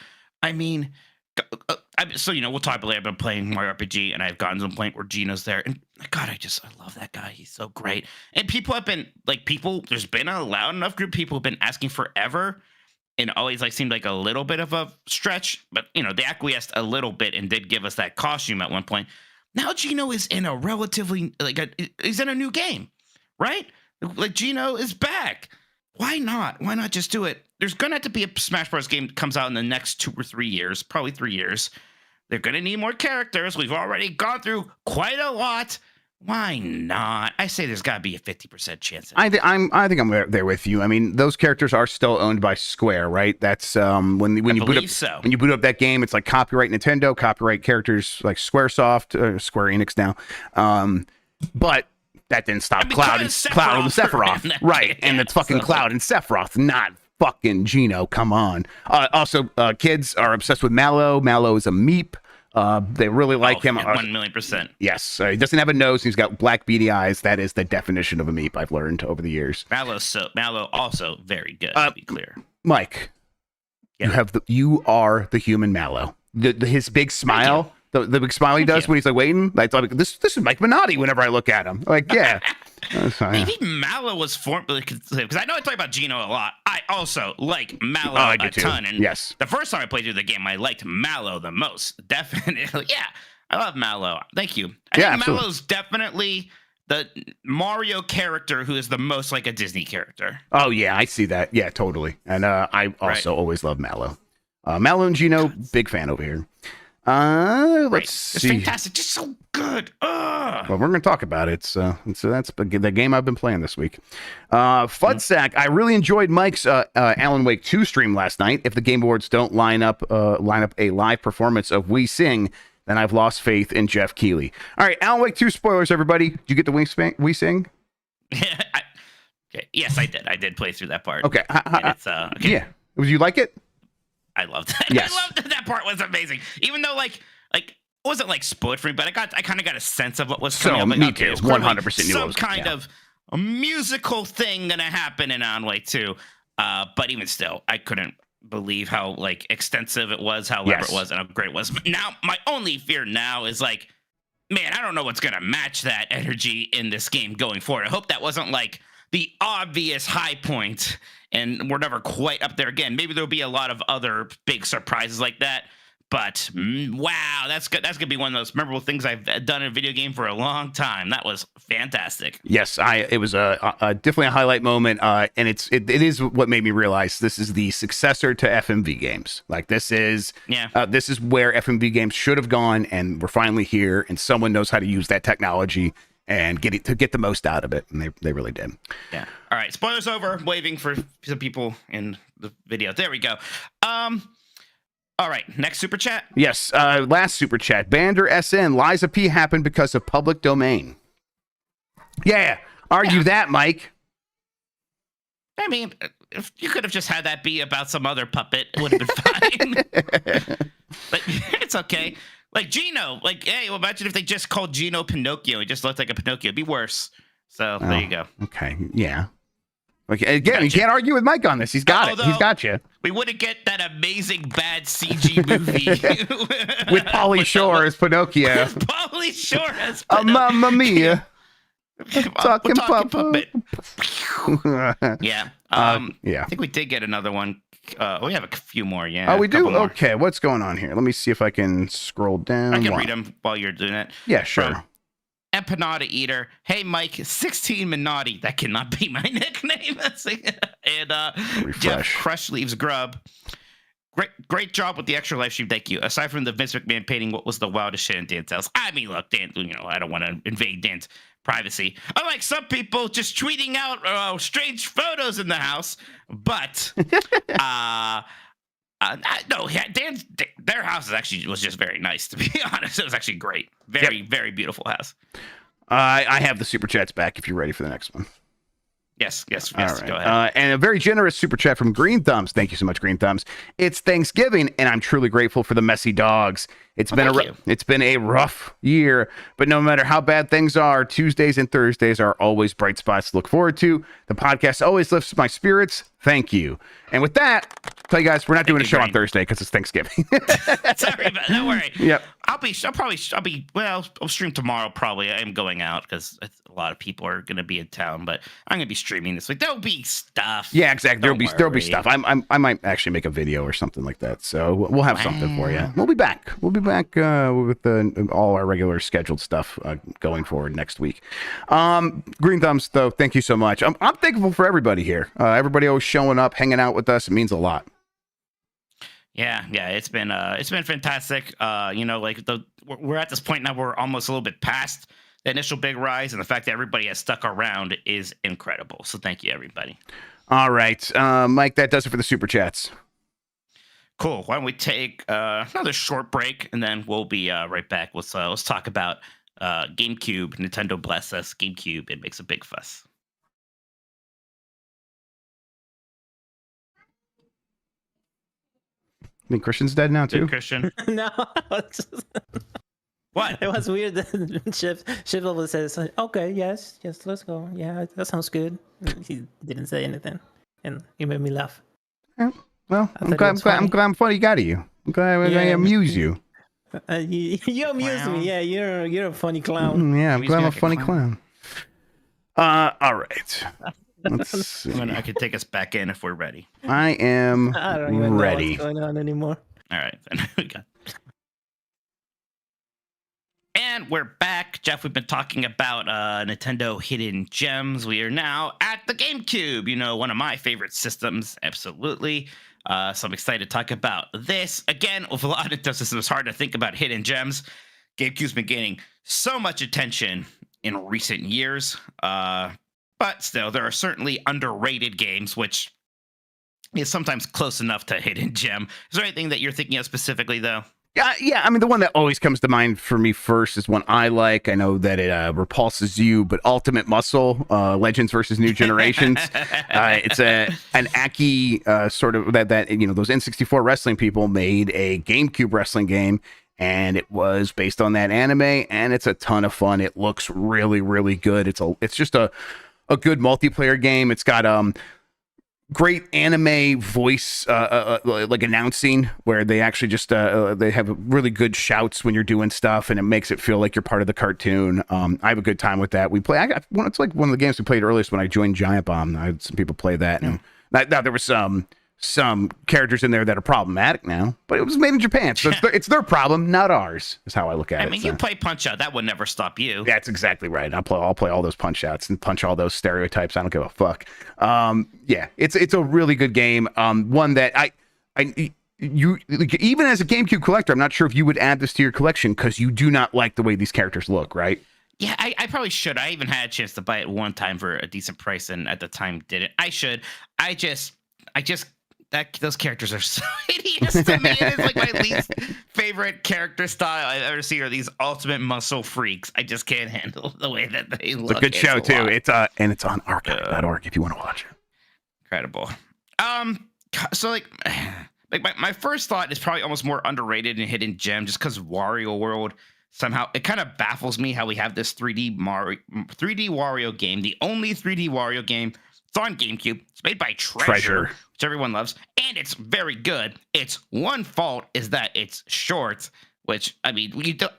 I mean, we'll talk about later. I've been playing Mario RPG, and I've gotten to the point where Gino's there. And God, I love that guy. He's so great. And people have been there's been a loud enough group of people who've been asking forever. And always seemed like a little bit of a stretch, but they acquiesced a little bit and did give us that costume at one point. Now Gino is in a relatively he's in a new game, right? Like Gino is back. Why not? Why not just do it? There's gonna have to be a Smash Bros. Game that comes out in the next 2 or 3 years, probably 3 years. They're gonna need more characters. We've already gone through quite a lot. Why not? I say there's got to be a 50% chance. I think I'm there with you. I mean, those characters are still owned by Square, right? That's when you boot up when you boot up that game, it's like copyright Nintendo, copyright characters like SquareSoft, Square Enix now. But that didn't stop Cloud and Sephiroth, right? And it's fucking Cloud and Sephiroth, not fucking Gino. Come on. Also, kids are obsessed with Mallow. Mallow is a meep. They really like him. 1,000,000%. Yes. He doesn't have a nose. He's got black beady eyes. That is the definition of a meep, I've learned over the years. Mallow also very good, to be clear. Mike, Yeah. you are the human Mallow. His big smile, the big smile he does when he's like waiting. Like this is Mike Minotti. Whenever I look at him, like Maybe Mallow was formed because I know I talk about Gino a lot. I also like Mallow a ton. And yes, the first time I played through the game, I liked Mallow the most. Definitely, yeah, I love Mallow. Thank you. I think absolutely. Mallow's definitely the Mario character who is the most like a Disney character. Oh yeah, I see that. Yeah, totally. And I also always love Mallow. Mallow and Gino, big fan over here. Let's see. It's fantastic, just so good. Ugh. Well, we're going to talk about it. So that's the game I've been playing this week. Fudsack, I really enjoyed Mike's Alan Wake 2 stream last night. If the Game Awards don't line up a live performance of We Sing, then I've lost faith in Jeff Keighley. All right, Alan Wake 2 spoilers, everybody. Did you get the We Sing? Okay. Yes, I did. I did play through that part. Okay. It's, okay. Yeah. Did you like it? I loved that. Yes. I loved that. That part was amazing. Even though like it wasn't like spoiled for me, but I kind of got a sense of what was coming up. Like, me too. 100% knew what was some kind of a musical thing gonna happen in Alan Wake 2. But even still, I couldn't believe how like extensive it was, how elaborate it was, and how great it was. But now my only fear now is like, man, I don't know what's gonna match that energy in this game going forward. I hope that wasn't like the obvious high point and we're never quite up there again. Maybe there'll be a lot of other big surprises like that. But wow, that's good. That's gonna be one of those memorable things I've done in a video game for a long time. That was fantastic. Yes, it was definitely a highlight moment, and it is what made me realize this is the successor to FMV games. Like this is where FMV games should have gone, and we're finally here, and someone knows how to use that technology and get the most out of it, and they really did. Yeah. All right, spoilers over. I'm waving for some people in the video. There we go. All right, next super chat. Yes, last super chat. Bander SN, Liza P happened because of public domain. Yeah, argue that, Mike. I mean, if you could have just had that be about some other puppet, it would have been fine. But it's okay. Like Gino, like, hey, well, imagine if they just called Gino Pinocchio. He just looked like a Pinocchio. It'd be worse. So there you go. Okay, yeah. Okay, again, you can't argue with Mike on this. He's got it. He's got you. We wouldn't get that amazing bad CG movie with Pauly Shore as Pinocchio. Pauly Shore as Pinocchio. Mamma mia. Talking puppet. Yeah. Yeah. I think we did get another one. We have a few more. Yeah. Oh, we do? Okay. What's going on here? Let me see if I can scroll down. I can read them while you're doing it. Yeah, sure. Empanada Eater. Hey, Mike, 16 Minotti. That cannot be my nickname. And Jeff Crush Leaves Grubb. Great job with the extra live stream. Thank you. Aside from the Vince McMahon painting, what was the wildest shit in Dan's house? I mean, look, Dan, I don't want to invade Dan's privacy. Unlike some people just tweeting out strange photos in the house, but no, their house was just very nice, to be honest. It was actually great. Very beautiful house. I have the super chats back if you're ready for the next one. Yes, All right. Go ahead. And a very generous super chat from Green Thumbs. Thank you so much, Green Thumbs. It's Thanksgiving, and I'm truly grateful for the messy dogs. It's been a rough year, but no matter how bad things are, Tuesdays and Thursdays are always bright spots to look forward to. The podcast always lifts my spirits. Thank you. And with that, tell you guys we're not doing a show on Thursday because it's Thanksgiving. Sorry about that. Don't worry. Yep. I'll stream tomorrow probably. I am going out because a lot of people are going to be in town, but I'm going to be streaming this week. There'll be stuff. Yeah, exactly. There'll be stuff. I might actually make a video or something like that. So we'll have something for you. We'll be back. We'll be back with all our regular scheduled stuff going forward next week. Green Thumbs, though, thank you so much. I'm thankful for everybody here. Everybody always showing up, hanging out with us. It means a lot. Yeah, it's been fantastic. We're at this point now where we're almost a little bit past the initial big rise, and the fact that everybody has stuck around is incredible. So thank you, everybody. All right, Mike, that does it for the super chats. Cool. Why don't we take another short break, and then we'll be right back. Let's talk about GameCube. Nintendo bless us. GameCube. It makes a big fuss. I think Christian's dead now too. Christian. No. What? It was weird that Shiv over says, okay, yes, let's go. Yeah, that sounds good. He didn't say anything, and he made me laugh. Well, I thought it was I'm funny. glad I'm funny got to you. I'm glad I Yeah. amuse you. You amuse Clown. me. Yeah, you're a funny clown. Yeah, I'm Amuse glad me I'm a like a funny clown. clown. All right. Let's see. I can take us back in if we're ready. I am I don't even know ready. what's going on anymore. All right, then we got. And we're back. Jeff, we've been talking about Nintendo hidden gems. We are now at the GameCube, one of my favorite systems. Absolutely. So I'm excited to talk about this. Again, with a lot of Nintendo systems, it's hard to think about hidden gems. GameCube's been gaining so much attention in recent years. But still, there are certainly underrated games, which is sometimes close enough to hidden gem. Is there anything that you're thinking of specifically, though? Yeah, I mean, the one that always comes to mind for me first is one I like. I know that it repulses you, but Ultimate Muscle, Legends versus New Generations. It's an Aki sort of that those N64 wrestling people made a GameCube wrestling game, and it was based on that anime, and it's a ton of fun. It looks really, really good. It's just a good multiplayer game. It's got great anime voice like announcing, where they actually just they have really good shouts when you're doing stuff, and it makes it feel like you're part of the cartoon. I have a good time with that. It's like one of the games we played earliest when I joined Giant Bomb. I had some people play that, and now there was some characters in there that are problematic now, but it was made in Japan, so it's their problem, not ours, is how I look at it. I mean, you play Punch Out, that would never stop you. That's exactly right. I'll play all those punch outs and punch all those stereotypes. I don't give a fuck. Yeah, it's a really good game. One that you even as a GameCube collector, I'm not sure if you would add this to your collection because you do not like the way these characters look, right? Yeah, I probably should. I even had a chance to buy it one time for a decent price, and at the time didn't. I should. I just those characters are so hideous to me. It is like my least favorite character style I've ever seen, are these ultimate muscle freaks. I just can't handle the way that they look. It's a good show too. It's on archive.org if you want to watch it. Incredible. So my first thought is probably almost more underrated and hidden gem, just because Wario World somehow it kind of baffles me how we have this 3D Wario game, the only 3D Wario game. It's on GameCube. It's made by Treasure, which everyone loves, and it's very good. Its one fault is that it's short, which, I mean, you can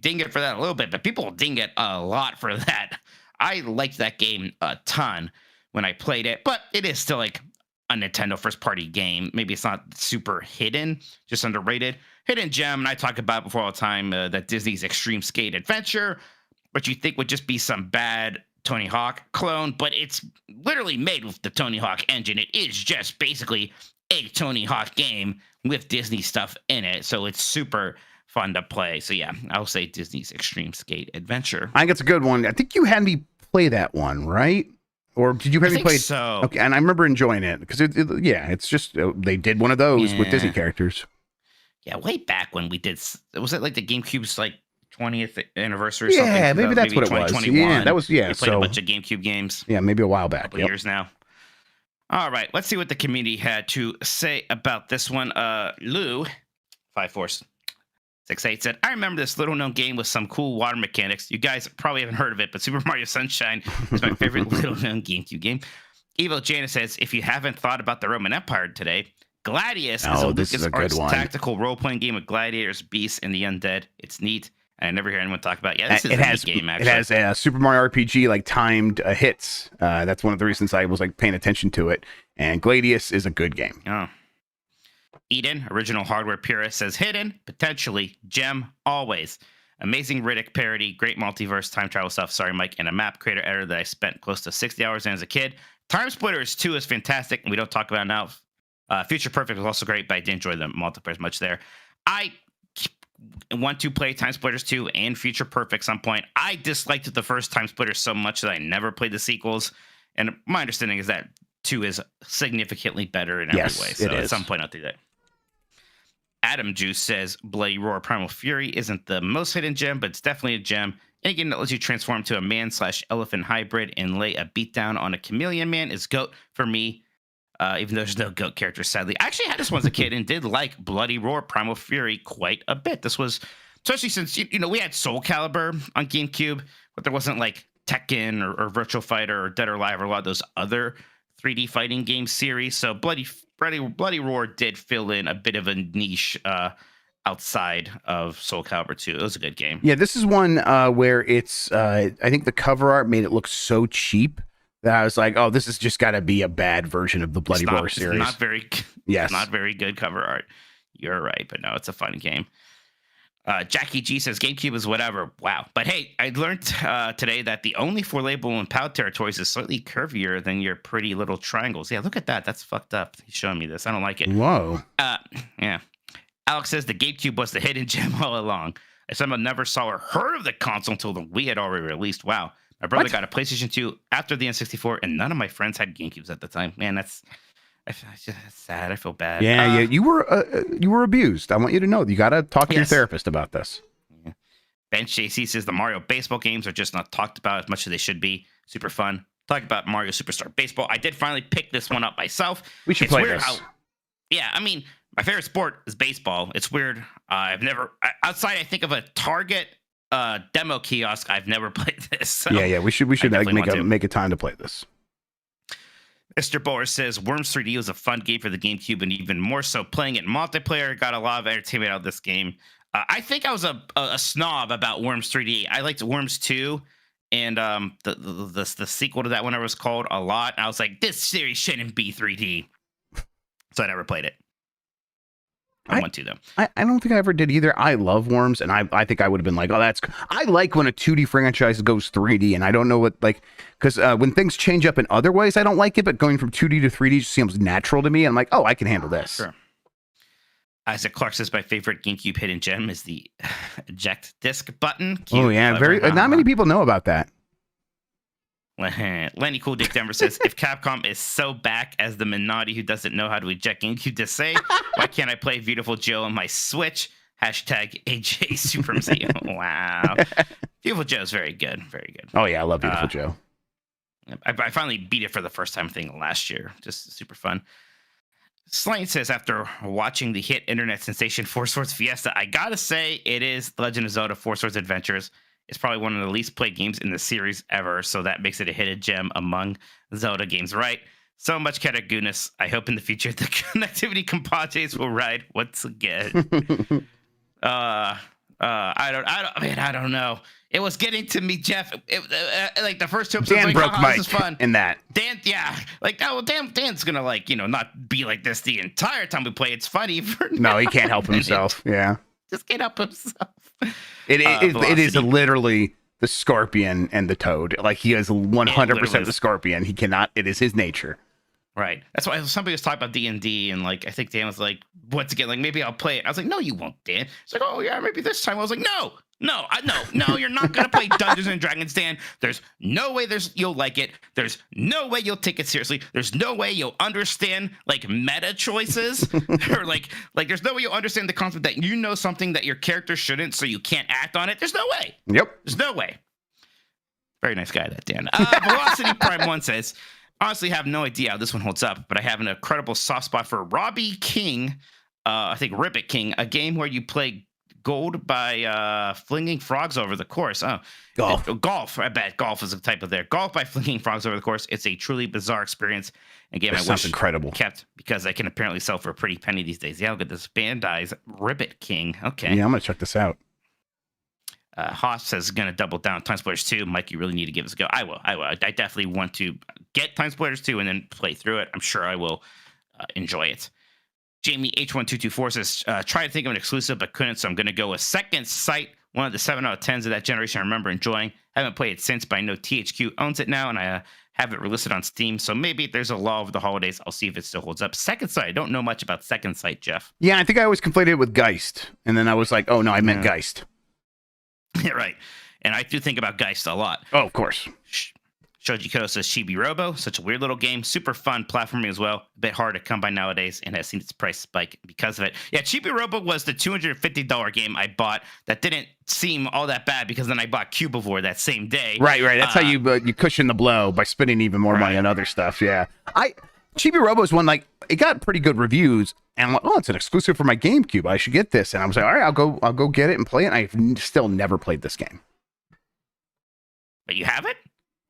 ding it for that a little bit, but people ding it a lot for that. I liked that game a ton when I played it, but it is still like a Nintendo first-party game. Maybe it's not super hidden, just underrated. Hidden gem, and I talk about before all the time, that Disney's Extreme Skate Adventure, which you think would just be some bad Tony Hawk clone, but it's literally made with the Tony Hawk engine. It is just basically a Tony Hawk game with Disney stuff in it, so it's super fun to play. So yeah, I'll say Disney's Extreme Skate Adventure. I think it's a good one. I think you had me play that one, right? Or did you have me play? So okay, and I remember enjoying it because it's just they did one of those with Disney characters. Yeah, way back when we did. Was it like the GameCube's like 20th anniversary or something? Yeah, maybe that's what it was. Yeah, that was, We played a bunch of GameCube games. Yeah, maybe a while back. A couple years now. All right, let's see what the community had to say about this one. Lou, 5468 said, I remember this little known game with some cool water mechanics. You guys probably haven't heard of it, but Super Mario Sunshine is my favorite little known GameCube game. Evil Janice says, if you haven't thought about the Roman Empire today, Gladius is a LucasArts tactical role-playing game with gladiators, beasts, and the undead. It's neat. I never hear anyone talk about it. Yeah, this is a neat game, actually. It has a Super Mario RPG, like, timed hits. That's one of the reasons I was, like, paying attention to it. And Gladius is a good game. Oh. Eden, original hardware purist, says hidden, potentially, gem, always. Amazing Riddick parody, great multiverse, time travel stuff. Sorry, Mike, and a map creator editor that I spent close to 60 hours in as a kid. Time Splitters 2 is fantastic, and we don't talk about it now. Future Perfect was also great, but I didn't enjoy the multiplayer as much there. I want to play Time Splitters 2 and Future Perfect some point. I disliked the first Time Splitters so much that I never played the sequels. And my understanding is that 2 is significantly better in every way. So at some point I'll do that. Adam Juice says Bloody Roar Primal Fury isn't the most hidden gem, but it's definitely a gem. Any game that lets you transform to a man/elephant hybrid and lay a beatdown on a chameleon man is GOAT for me. Even though there's no GOAT character, sadly. I actually had this one as a kid and did like Bloody Roar Primal Fury quite a bit. This was, especially since, we had Soul Calibur on GameCube, but there wasn't like Tekken or Virtual Fighter or Dead or Alive or a lot of those other 3D fighting game series. So Bloody Roar did fill in a bit of a niche outside of Soul Calibur 2. It was a good game. Yeah, this is one where it's I think the cover art made it look so cheap that I was like, oh, this has just got to be a bad version of the Bloody Roar series. It's not very yes. Not very good cover art. You're right, but no, it's a fun game. Jackie G says GameCube is whatever. Wow. But hey, I learned today that the only 4 label and PAL territories is slightly curvier than your pretty little triangles. Yeah, look at that. That's fucked up. He's showing me this. I don't like it. Whoa. Yeah. Alex says the GameCube was the hidden gem all along. I somehow never saw or heard of the console until the Wii had already released. Wow. My brother got a PlayStation 2 after the N64, and none of my friends had GameCubes at the time. Man, that's sad. I feel bad. Yeah, you were abused. I want you to know. You got to talk to your therapist about this. Yeah. Ben JC says the Mario baseball games are just not talked about as much as they should be. Super fun. Talk about Mario Superstar Baseball. I did finally pick this one up myself. We should play this. I mean, my favorite sport is baseball. It's weird. I've never, outside I think of a Target demo kiosk, I've never played this. So yeah. We should make a time to play this. Mr. Boris says Worms 3D was a fun game for the GameCube, and even more so playing it multiplayer. Got a lot of entertainment out of this game. I think I was a snob about Worms 3D. I liked Worms 2 and the sequel to that, whatever it was called, a lot. And I was like, this series shouldn't be 3D. So I never played it. I want to, though. I don't think I ever did either. I love Worms, and I think I would have been like, oh, that's... I like when a 2D franchise goes 3D, and I don't know what, like... Because when things change up in other ways, I don't like it, but going from 2D to 3D just seems natural to me, and I'm like, oh, I can handle this. Sure. Isaac Clark says my favorite GameCube hidden gem is the eject disc button. Cute, oh, yeah. Not many people know about that. Lenny Cool Dick Denver says, if Capcom is so back as the Minotti who doesn't know how to eject GameCube to say, why can't I play Beautiful Joe on my Switch? Hashtag AJ Super Z. Wow. Beautiful Joe is very good. Very good. Oh, yeah. I love Beautiful Joe. I finally beat it for the first time thing last year. Just super fun. Slane says, after watching the hit internet sensation Four Swords Fiesta, I gotta say it is The Legend of Zelda Four Swords Adventures. It's probably one of the least played games in the series ever, so that makes it a hidden gem among Zelda games, right? So much chaotic goodness. I hope in the future the connectivity compadres will ride once again. I don't know. It was getting to me, Jeff. Like the first 2 episodes, Dan broke Mike this is fun. In that. Dan, yeah, like oh, Dan's gonna not be like this the entire time we play. It's funny. No, he can't help himself. Yeah, just can't help himself. It is literally the scorpion and the toad. Like he is 100% the scorpion. He cannot. It is his nature. Right. That's why somebody was talking about D&D, and like I think Dan was like, once again, like maybe I'll play it. I was like, no, you won't, Dan. It's like, oh yeah, maybe this time. I was like, no, you're not gonna play Dungeons and Dragons, Dan. There's no way you'll like it. There's no way you'll take it seriously. There's no way you'll understand like meta choices or like there's no way you'll understand the concept that you know something that your character shouldn't, so you can't act on it. There's no way. Yep. There's no way. Very nice guy, that Dan. Velocity Prime 1 says, honestly have no idea how this one holds up, but I have an incredible soft spot for Robbie King, I think Ribbit King, a game where you play gold by flinging frogs over the course. Oh, golf. I bet golf is a type of there. Golf by flinging frogs over the course. It's a truly bizarre experience. A game I wish incredible kept because I can apparently sell for a pretty penny these days. Yeah, look at this Bandai's Ribbit King. Okay. Yeah, I'm gonna check this out. Haas says going to double down on Time Splitters 2. Mike, you really need to give this a go. I will. I definitely want to get Time Splitters 2 and then play through it. I'm sure I will enjoy it. Jamie H1224 says, try to think of an exclusive, but couldn't, so I'm going to go with Second Sight, one of the 7 out of 10s of that generation I remember enjoying. Haven't played it since, but I know THQ owns it now, and I have it relisted on Steam, so maybe if there's a lull over the holidays, I'll see if it still holds up. Second Sight, I don't know much about Second Sight, Jeff. Yeah, I think I always conflated it with Geist, and then I was like, oh, no, I meant Geist. Yeah, right. And I do think about Geist a lot. Oh, of course. Shoji Ko says Chibi Robo, such a weird little game, super fun platforming as well, a bit hard to come by nowadays, and has seen its price spike because of it. Yeah, Chibi Robo was the $250 game I bought that didn't seem all that bad because then I bought Cubivore that same day. Right. That's how you cushion the blow by spending even more money on other stuff. Yeah, Chibi Robo is one, like, it got pretty good reviews, and I'm like, oh, it's an exclusive for my GameCube. I should get this, and I was like, all right, I'll go get it and play it. And I've still never played this game. But you have it?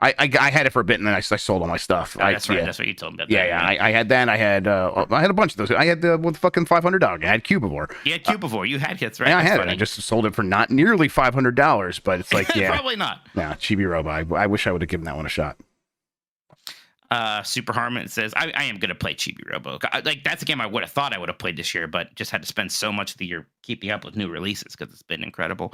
I had it for a bit and then I sold all my stuff. That's right. Yeah. That's what you told me about. Yeah, I had that. I had a bunch of those. I had the fucking $500. I had Cubivore. You had Cubivore. You had hits, right? Yeah, I That's had funny. it. I just sold it for not nearly $500, but it's like, yeah. Probably not. Nah, Chibi Robo. I wish I would have given that one a shot. Super Harmon says, I am going to play Chibi Robo. Like, that's a game I would have thought I would have played this year, but just had to spend so much of the year keeping up with new releases because it's been incredible.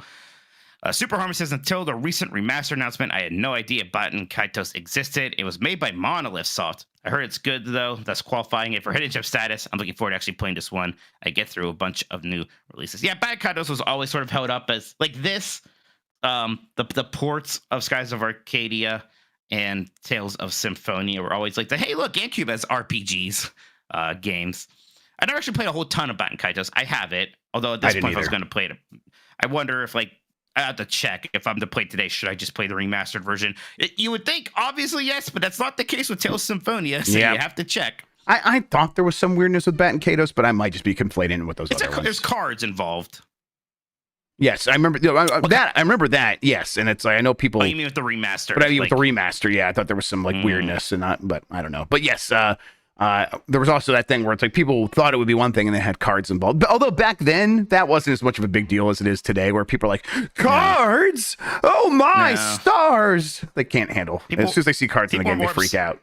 Super Harmon says, until the recent remaster announcement, I had no idea Baten Kaitos existed. It was made by Monolith Soft. I heard it's good, though, thus qualifying it for hidden gem status. I'm looking forward to actually playing this one. I get through a bunch of new releases. Yeah, Baten Kaitos was always sort of held up as, like, this, the ports of Skies of Arcadia and Tales of Symphonia were always like, hey, look, GameCube has RPGs games. I never actually played a whole ton of Baten Kaitos. I have it, although at this point, if I was going to play it, I wonder if, like, I have to check if I'm to play today. Should I just play the remastered version? You would think, obviously, yes, but that's not the case with Tales of Symphonia, so you have to check. I thought there was some weirdness with Baten Kaitos, but I might just be conflating with those other ones. There's cards involved. Yes, I remember that. I remember that. Yes, and it's like I know people. Oh, you mean with the remaster? But I mean with the remaster, yeah. I thought there was some like weirdness and not, but I don't know. But yes, there was also that thing where it's like people thought it would be one thing and they had cards involved. But although back then that wasn't as much of a big deal as it is today, where people are like, cards? Oh my stars! They can't handle. As soon as they see cards in the game, they freak out.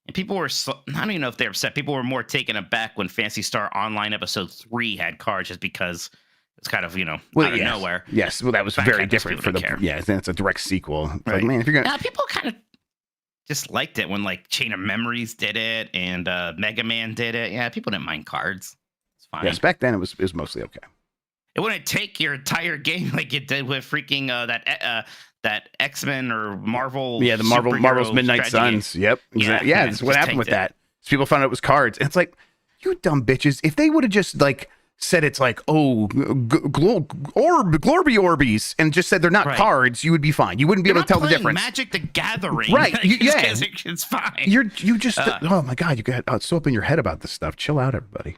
And people were, I don't even know if they're upset. People were more taken aback when Phantasy Star Online Episode 3 had cards, just because it's kind of, out of nowhere. Yes, well, that was very different for the, then it's a direct sequel. It's like, man, if you're going to... people kind of just liked it when, like, Chain of Memories did it and Mega Man did it. Yeah, people didn't mind cards. It's fine. Yes, back then it was mostly okay. It wouldn't take your entire game like it did with freaking that X-Men or Marvel. Yeah, the Marvel's Midnight Suns. Yep. Exactly. Yeah, that's what happened with that. So people found out it was cards. And it's like, you dumb bitches. If they would have just like said it's like, Glorby Orbies, and just said they're not cards, you would be fine. You wouldn't be able to tell the difference. Magic the Gathering. Right. It's fine. You just, oh my God, you got so up in your head about this stuff. Chill out, everybody.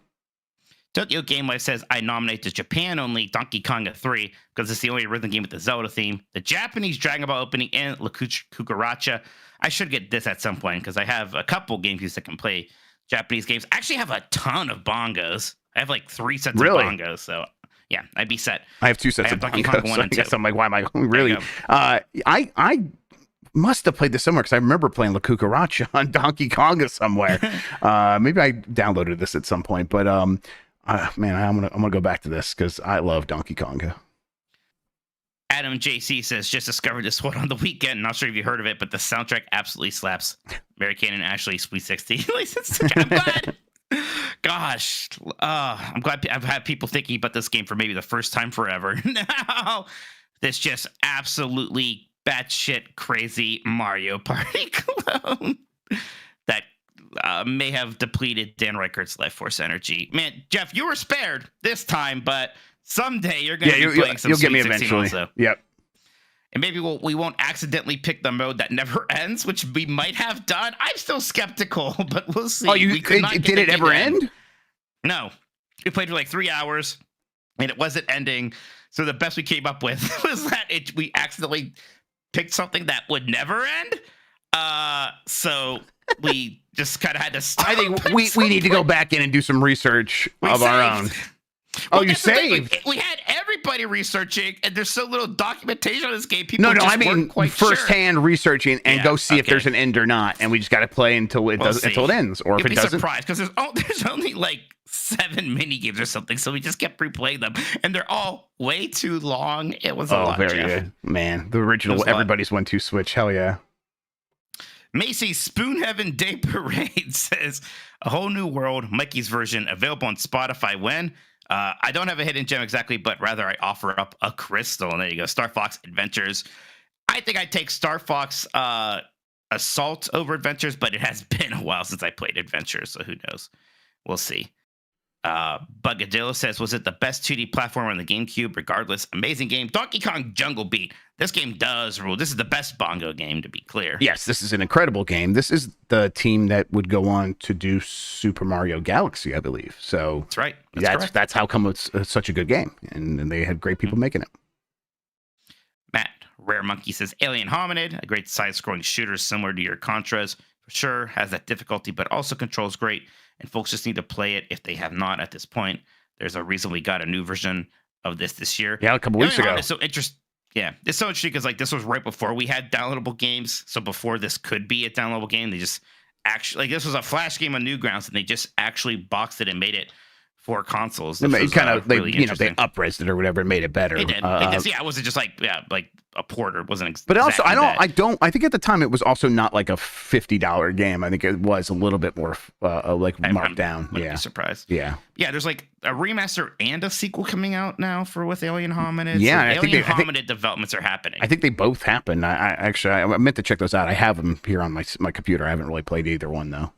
Tokyo Game Life says, I nominate the Japan-only Donkey Konga 3 because it's the only rhythm game with the Zelda theme. The Japanese Dragon Ball opening and La Cucaracha. I should get this at some point because I have a couple GameCubes that can play Japanese games. I actually have a ton of bongos. I have like 3 sets of bongos. So, yeah, I'd be set. I have 2 sets of Donkey Konga 1 and 2. I'm like, why am I really? I must have played this somewhere because I remember playing La Cucaracha on Donkey Konga somewhere. Maybe I downloaded this at some point, but man, I'm gonna go back to this because I love Donkey Konga. Adam JC says, just discovered this one on the weekend. Not sure if you heard of it, but the soundtrack absolutely slaps. Mary Kate and Ashley, Sweet 16. I'm glad. Gosh, I'm glad I've had people thinking about this game for maybe the first time forever. Now, this just absolutely batshit crazy Mario Party clone that may have depleted Dan Reichert's life force energy. Man, Jeff, you were spared this time, but someday you're going to be playing some Sweet 16 also. Yep. And maybe we won't accidentally pick the mode that never ends, which we might have done. I'm still skeptical, but we'll see. Oh, did it ever end? No. We played for like 3 hours, and it wasn't ending. So the best we came up with was that we accidentally picked something that would never end. So we just kind of had to stop. I think we need to go back in and do some research of our own. Well, you saved. We had everybody researching, and there's so little documentation on this game. People I mean firsthand researching and go see if there's an end or not, and we just got to play until it ends, or if it doesn't. Surprised because there's only like 7 mini games or something, so we just kept replaying them, and they're all way too long. It was a lot. Very good, man. The original Everybody's 1-2 Switch. Hell yeah. Macy's Spoon Heaven Day Parade says a whole new world. Mikey's version available on Spotify when. I don't have a hidden gem exactly, but rather I offer up a crystal. And there you go. Star Fox Adventures. I think I'd take Star Fox Assault over Adventures, but it has been a while since I played Adventures, so who knows? We'll see. Bugadillo says, was it the best 2D platformer on the GameCube? Regardless, amazing game. Donkey Kong Jungle Beat. This game does rule. This is the best bongo game, to be clear. Yes, this is an incredible game. This is the team that would go on to do Super Mario Galaxy, I believe. So that's right. That's how come it's such a good game, and they had great people making it. Matt Rare Monkey says Alien Hominid, a great side-scrolling shooter similar to your Contras. For sure, has that difficulty, but also controls great. And folks just need to play it if they have not at this point. There's a reason we got a new version of this year. Yeah, a couple weeks ago. It's so interesting. Yeah, it's so interesting because like this was right before we had downloadable games. So before this could be a downloadable game, they just actually like this was a Flash game on Newgrounds, and they just actually boxed it and made it for consoles. They Really they up-resed it or whatever and made it better. They did. It wasn't just like a porter. It wasn't. But also, exactly I think at the time it was also not like a $50 game. I think it was a little bit more marked down. Wouldn't be surprised. Yeah. Yeah, there's like a remaster and a sequel coming out now with Alien Hominid. Yeah, so Alien Hominid developments are happening. I think they both happen. I meant to check those out. I have them here on my computer. I haven't really played either one though.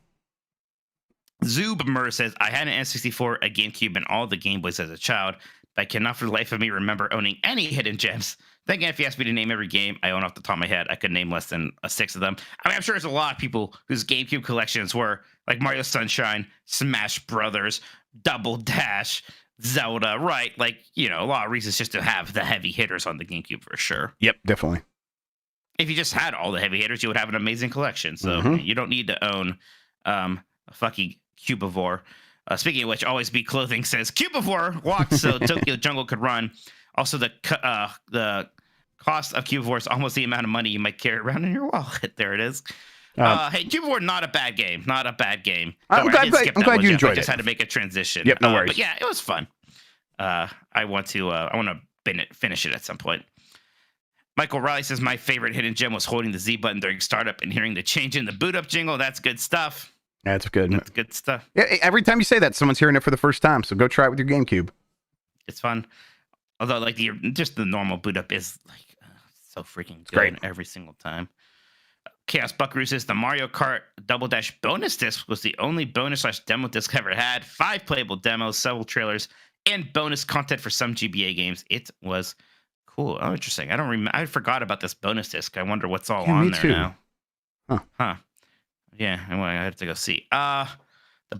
Zubmer says, I had an N64, a GameCube, and all the Game Boys as a child, but I cannot for the life of me remember owning any hidden gems. Then again, if you asked me to name every game I own off the top of my head, I could name less than 6 of them. I mean, I'm sure there's a lot of people whose GameCube collections were like Mario Sunshine, Smash Brothers, Double Dash, Zelda, right? Like, a lot of reasons just to have the heavy hitters on the GameCube for sure. Yep, definitely. If you just had all the heavy hitters, you would have an amazing collection. So you don't need to own a fucking Cubivore. Speaking of which, Always Be Clothing says Cubivore walked so Tokyo Jungle could run. Also, the cost of Cubivore is almost the amount of money you might carry around in your wallet. There it is. Hey, Cubivore, not a bad game. Not a bad game. I'm glad you enjoyed it. I just had to make a transition. Yep, no worries. But yeah, it was fun. I want to finish it at some point. Michael Riley says my favorite hidden gem was holding the Z button during startup and hearing the change in the boot up jingle. That's good stuff. That's good. That's good stuff. Yeah, every time you say that, someone's hearing it for the first time. So go try it with your GameCube. It's fun. Although, like just the normal boot up is like so freaking good great every single time. Chaos Buckaroo says the Mario Kart Double Dash bonus disc was the only bonus/demo disc I ever had. 5 playable demos, several trailers, and bonus content for some GBA games. It was cool. Oh, interesting. I forgot about this bonus disc. I wonder what's all on there now. Huh. Yeah, I have to go see. The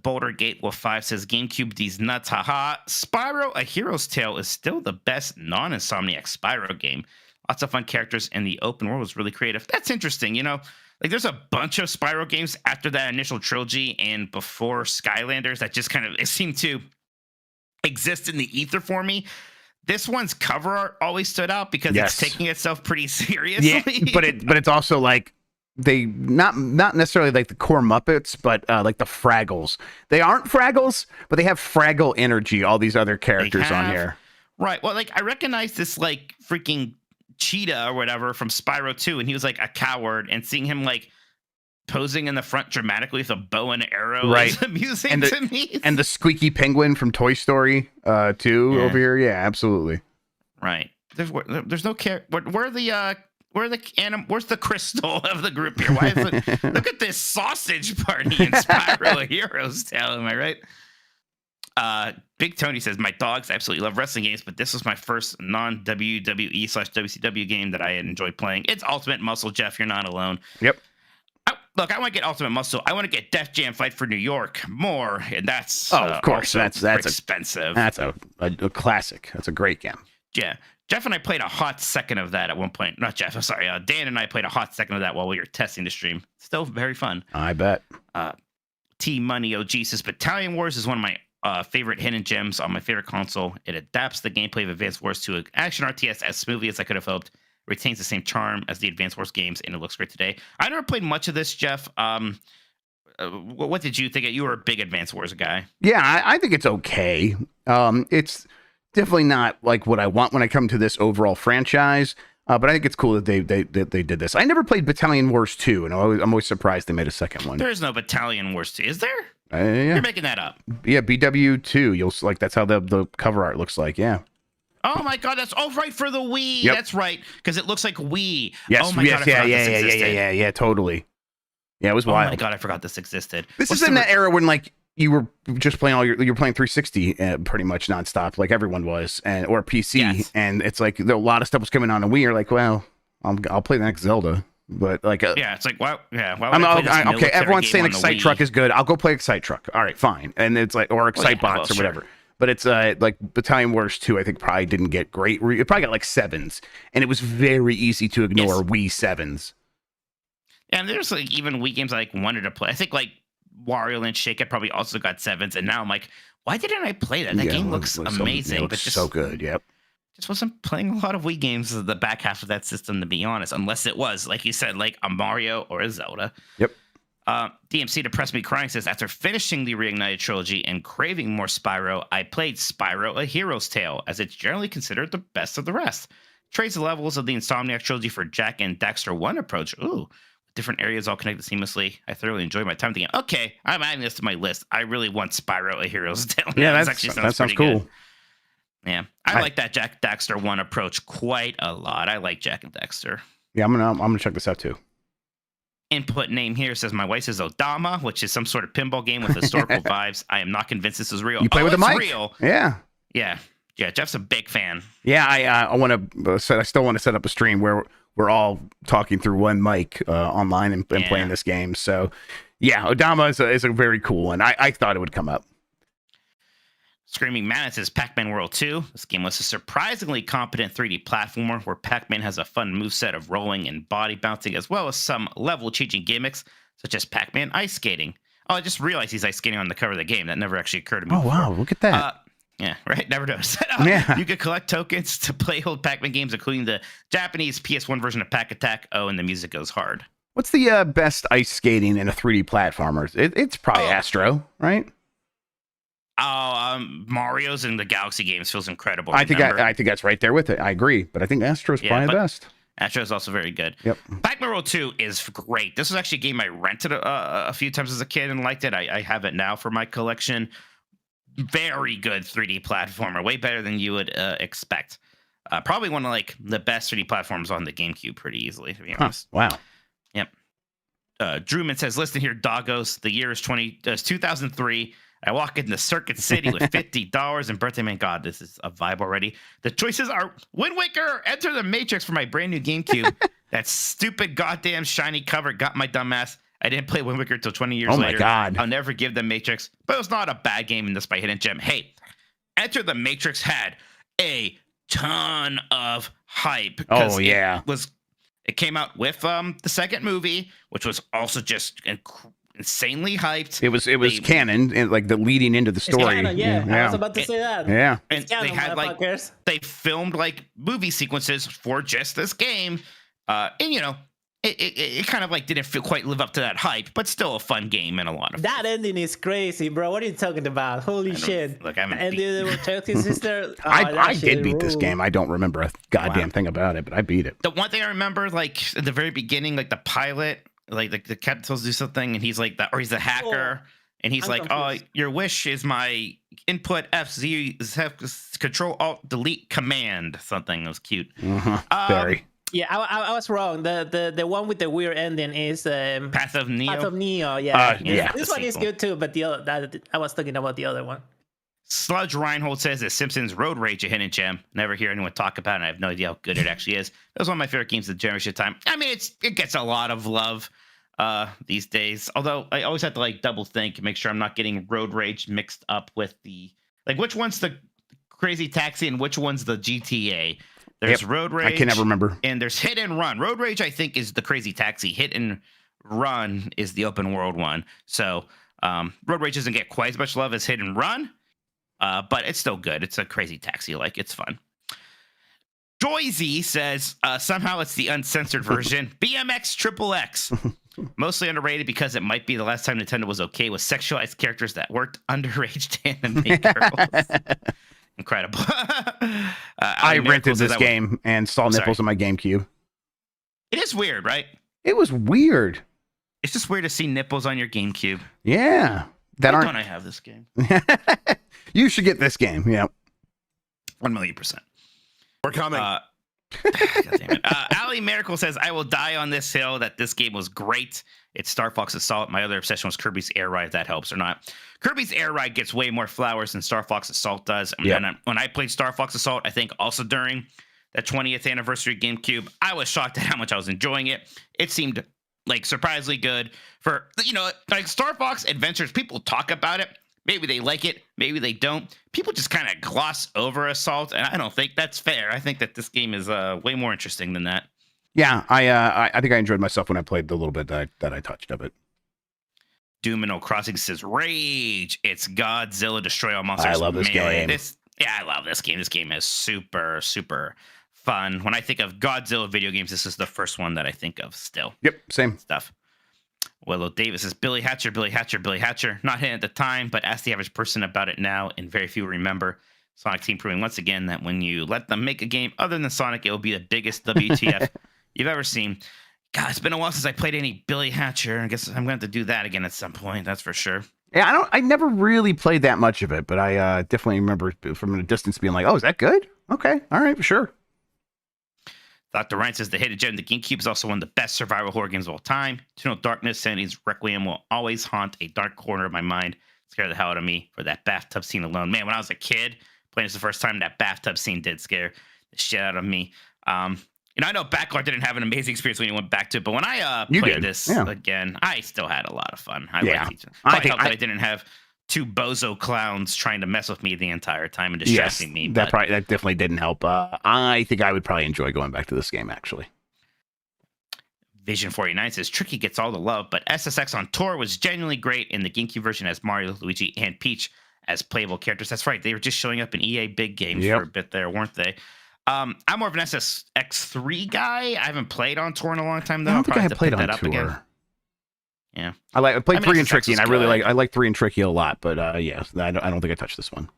Boulder Gate Wolf 5 says GameCube D's nuts, haha. Spyro: A Hero's Tale is still the best non-Insomniac Spyro game. Lots of fun characters, and the open world was really creative. That's interesting, like there's a bunch of Spyro games after that initial trilogy and before Skylanders that just kind of seemed to exist in the ether for me. This one's cover art always stood out because it's taking itself pretty seriously. Yeah, but it's also like they not necessarily like the core Muppets, but like the Fraggles. They aren't Fraggles, but they have Fraggle energy. All these other characters on here, right? Well, like I recognize this like freaking Cheetah or whatever from Spyro 2, and he was like a coward, and seeing him like posing in the front dramatically with a bow and arrow is amusing to me. And the squeaky penguin from Toy Story 2 over here, yeah, absolutely. Right. There's no care. Where's the crystal of the group here? Why is it? Look at this sausage party in Spyro: A Hero's Tale. Am I right? Big Tony says my dogs absolutely love wrestling games, but this was my first non-WWE/WCW game that I enjoyed playing. It's Ultimate Muscle, Jeff. You're not alone. Yep. Look, I want to get Ultimate Muscle. I want to get Def Jam Fight for New York more, and that's of course that's expensive. That's a classic. That's a great game. Yeah. Jeff and I played a hot second of that at one point. Not Jeff, I'm sorry. Dan and I played a hot second of that while we were testing the stream. Still very fun. I bet. T Money OG says Battalion Wars is one of my favorite hidden gems on my favorite console. It adapts the gameplay of Advance Wars to an action RTS as smoothly as I could have hoped. Retains the same charm as the Advance Wars games, and it looks great today. I never played much of this, Jeff. What did you think? You were a big Advance Wars guy. Yeah, I think it's okay. It's definitely not like what I want when I come to this overall franchise. But I think it's cool that they did this. I never played Battalion Wars 2, and I'm always surprised they made a second one. There is no Battalion Wars 2, is there? Yeah. You're making that up. Yeah, BW2. You'll like that's how the cover art looks like. Yeah. Oh my God, that's right for the Wii. Yep. That's right, because it looks like Wii. Yes, oh my God, yeah, totally. Yeah, it was wild. Oh my God, I forgot this existed. This is in that era when like you were just playing you're playing 360 pretty much nonstop, like everyone was, or PC, and it's like a lot of stuff was coming on the Wii. You're like, well, I'll play the next Zelda, but like, it's like, wow, yeah. Okay, everyone's saying Excite Truck is good. I'll go play Excite Truck. All right, fine, and it's like or Excite Box or whatever. but it's like Battalion Wars 2, I think probably didn't get great. It probably got like 7s, and it was very easy to ignore Wii 7s. And there's like even Wii games I like wanted to play. I think like Wario Land Shake It probably also got 7s, and now I'm like, why didn't I play that? That game looks amazing, it looks but just so good. Yep. Just wasn't playing a lot of Wii games the back half of that system, to be honest, unless it was, like you said, like a Mario or a Zelda. Yep. DMC Depressed Me Crying says, after finishing the Reignited trilogy and craving more Spyro, I played Spyro A Hero's Tale, as it's generally considered the best of the rest. Trades the levels of the Insomniac trilogy for Jak and Daxter 1 approach. Ooh, different areas all connected seamlessly. I thoroughly enjoyed my time with the game. Okay, I'm adding this to my list. I really want Spyro A Hero's Tale. Yeah, that sounds cool. Good. Yeah, I like that Jak Daxter 1 approach quite a lot. I like Jak and Daxter. Yeah, I'm gonna check this out too. Input name here says my wife says Odama, which is some sort of pinball game with historical vibes. I am not convinced this is real. You play with a mic? Real. Yeah. Jeff's a big fan. Yeah, I want to. I still want to set up a stream where we're all talking through one mic online and playing this game. So, yeah, Odama is a very cool one. I thought it would come up. Screaming Manna says Pac-Man World 2. This game was a surprisingly competent 3D platformer where Pac-Man has a fun moveset of rolling and body bouncing, as well as some level-changing gimmicks, such as Pac-Man ice skating. Oh, I just realized he's ice skating on the cover of the game. That never actually occurred to me before. Wow, look at that. Yeah, right? Never noticed. Yeah. You could collect tokens to play old Pac-Man games, including the Japanese PS1 version of Pac Attack. Oh, and the music goes hard. What's the best ice skating in a 3D platformer? It's probably Astro, right? Mario's in the Galaxy games feels incredible. I think that's right there with it. I agree, but I think Astro's probably the best. Astro is also very good. Yep. Pac-Man World 2 is great. This was actually a game I rented a few times as a kid and liked it. I have it now for my collection. Very good 3D platformer, way better than you would expect. Probably one of like the best 3D platforms on the GameCube, pretty easily, to be honest. Wow. Yep. Drewman says, "Listen here, doggos. The year is 2003. I walk into Circuit City with $50 and birthday man. God, this is a vibe already. The choices are Wind Waker, Enter the Matrix for my brand new GameCube. That stupid goddamn shiny cover got my dumb ass. I didn't play Wind Waker until 20 years later. Oh my God. I'll never give the Matrix, but it was not a bad game in this by Hidden Gem. Hey, Enter the Matrix had a ton of hype. Oh yeah. It came out with the second movie, which was also just insanely hyped. It was canon, and like the leading into the story. Canon, I was about to say that. Yeah. And canon, they had like they filmed like movie sequences for just this game. And you know, it kind of like didn't quite live up to that hype, but still a fun game and a lot of fun. That ending is crazy, bro. What are you talking about? Holy shit. Look, I'm and the Turkey sister. I did beat this game. I don't remember a goddamn thing about it, but I beat it. The one thing I remember, like at the very beginning, like the pilot, like the captain tells to do something, and he's like that, or he's a hacker, and he's like, confused. "Oh, your wish is my input FZ Control Alt Delete Command." Something that was cute. Very. Yeah, I was wrong. The one with the weird ending is Path of Neo. Path of Neo. Yeah. Yeah. This one is good too, but the other I was thinking about the other one. Sludge Reinhold says that Simpsons Road Rage a hidden gem. Never hear anyone talk about it, and I have no idea how good it actually is. It was one of my favorite games of the generation time. I mean, it gets a lot of love these days. Although I always have to like double think and make sure I'm not getting Road Rage mixed up with the like which one's the Crazy Taxi and which one's the GTA. There's Road Rage. I can never remember. And there's Hit and Run. Road Rage, I think, is the Crazy Taxi. Hit and Run is the open world one. So Road Rage doesn't get quite as much love as Hit and Run, but it's still good. It's a Crazy Taxi. Like, it's fun. Joyzy says, somehow it's the uncensored version. BMX Triple X. Mostly underrated because it might be the last time Nintendo was okay with sexualized characters that worked underage anime girls. Incredible. I rented this game and saw nipples on my GameCube. It is weird, right? It was weird. It's just weird to see nipples on your GameCube. Yeah. Why don't I have this game? You should get this game. Yeah. 1,000,000%. We're coming. God damn it. Ali Miracle says, I will die on this hill that this game was great. It's Star Fox Assault. My other obsession was Kirby's Air Ride, if that helps or not. Kirby's Air Ride gets way more flowers than Star Fox Assault does. Yep. And when I played Star Fox Assault, I think also during the 20th anniversary GameCube, I was shocked at how much I was enjoying it. It seemed like surprisingly good for, you know, like Star Fox Adventures. People talk about it, Maybe they like it, maybe they don't. People just kind of gloss over Assault, and I don't think that's fair. I think that this game is way more interesting than that. Yeah, I think I enjoyed myself when I played the little bit that I touched of it. Domino Crossing says, Rage! It's Godzilla Destroy All Monsters. I love this game. I love this game. This game is super, super fun. When I think of Godzilla video games, this is the first one that I think of still. Yep, same stuff. Willow Davis says, Billy Hatcher, Billy Hatcher, Billy Hatcher. Not hit at the time, but ask the average person about it now, and very few remember. Sonic Team proving once again that when you let them make a game other than Sonic, it will be the biggest WTF you've ever seen. God, it's been a while since I played any Billy Hatcher. I guess I'm going to have to do that again at some point. That's for sure. Yeah, I never really played that much of it, but I definitely remember from a distance being like, oh, is that good? Okay, all right, for sure. Dr. Ryan says the hidden gem, the GameCube is also one of the best survival horror games of all time. Eternal Darkness, Sanity's Requiem will always haunt a dark corner of my mind. Scare the hell out of me for that bathtub scene alone. Man, when I was a kid playing this the first time, that bathtub scene did scare the shit out of me. I know Backlot didn't have an amazing experience when you went back to it, but when I played this again, I still had a lot of fun. I liked it. I helped that I didn't have two bozo clowns trying to mess with me the entire time and distracting me. That definitely didn't help. I think I would probably enjoy going back to this game, actually. Vision 49 says, Tricky gets all the love, but SSX on Tour was genuinely great, and the GameCube version has Mario, Luigi, and Peach as playable characters. That's right. They were just showing up in EA big games for a bit there, weren't they? I'm more of an SSX3 guy. I haven't played on Tour in a long time, though. I don't think I played on Tour. Again. Yeah, I played 3 and Tricky, and I like 3 and Tricky a lot. But I don't think I touched this one.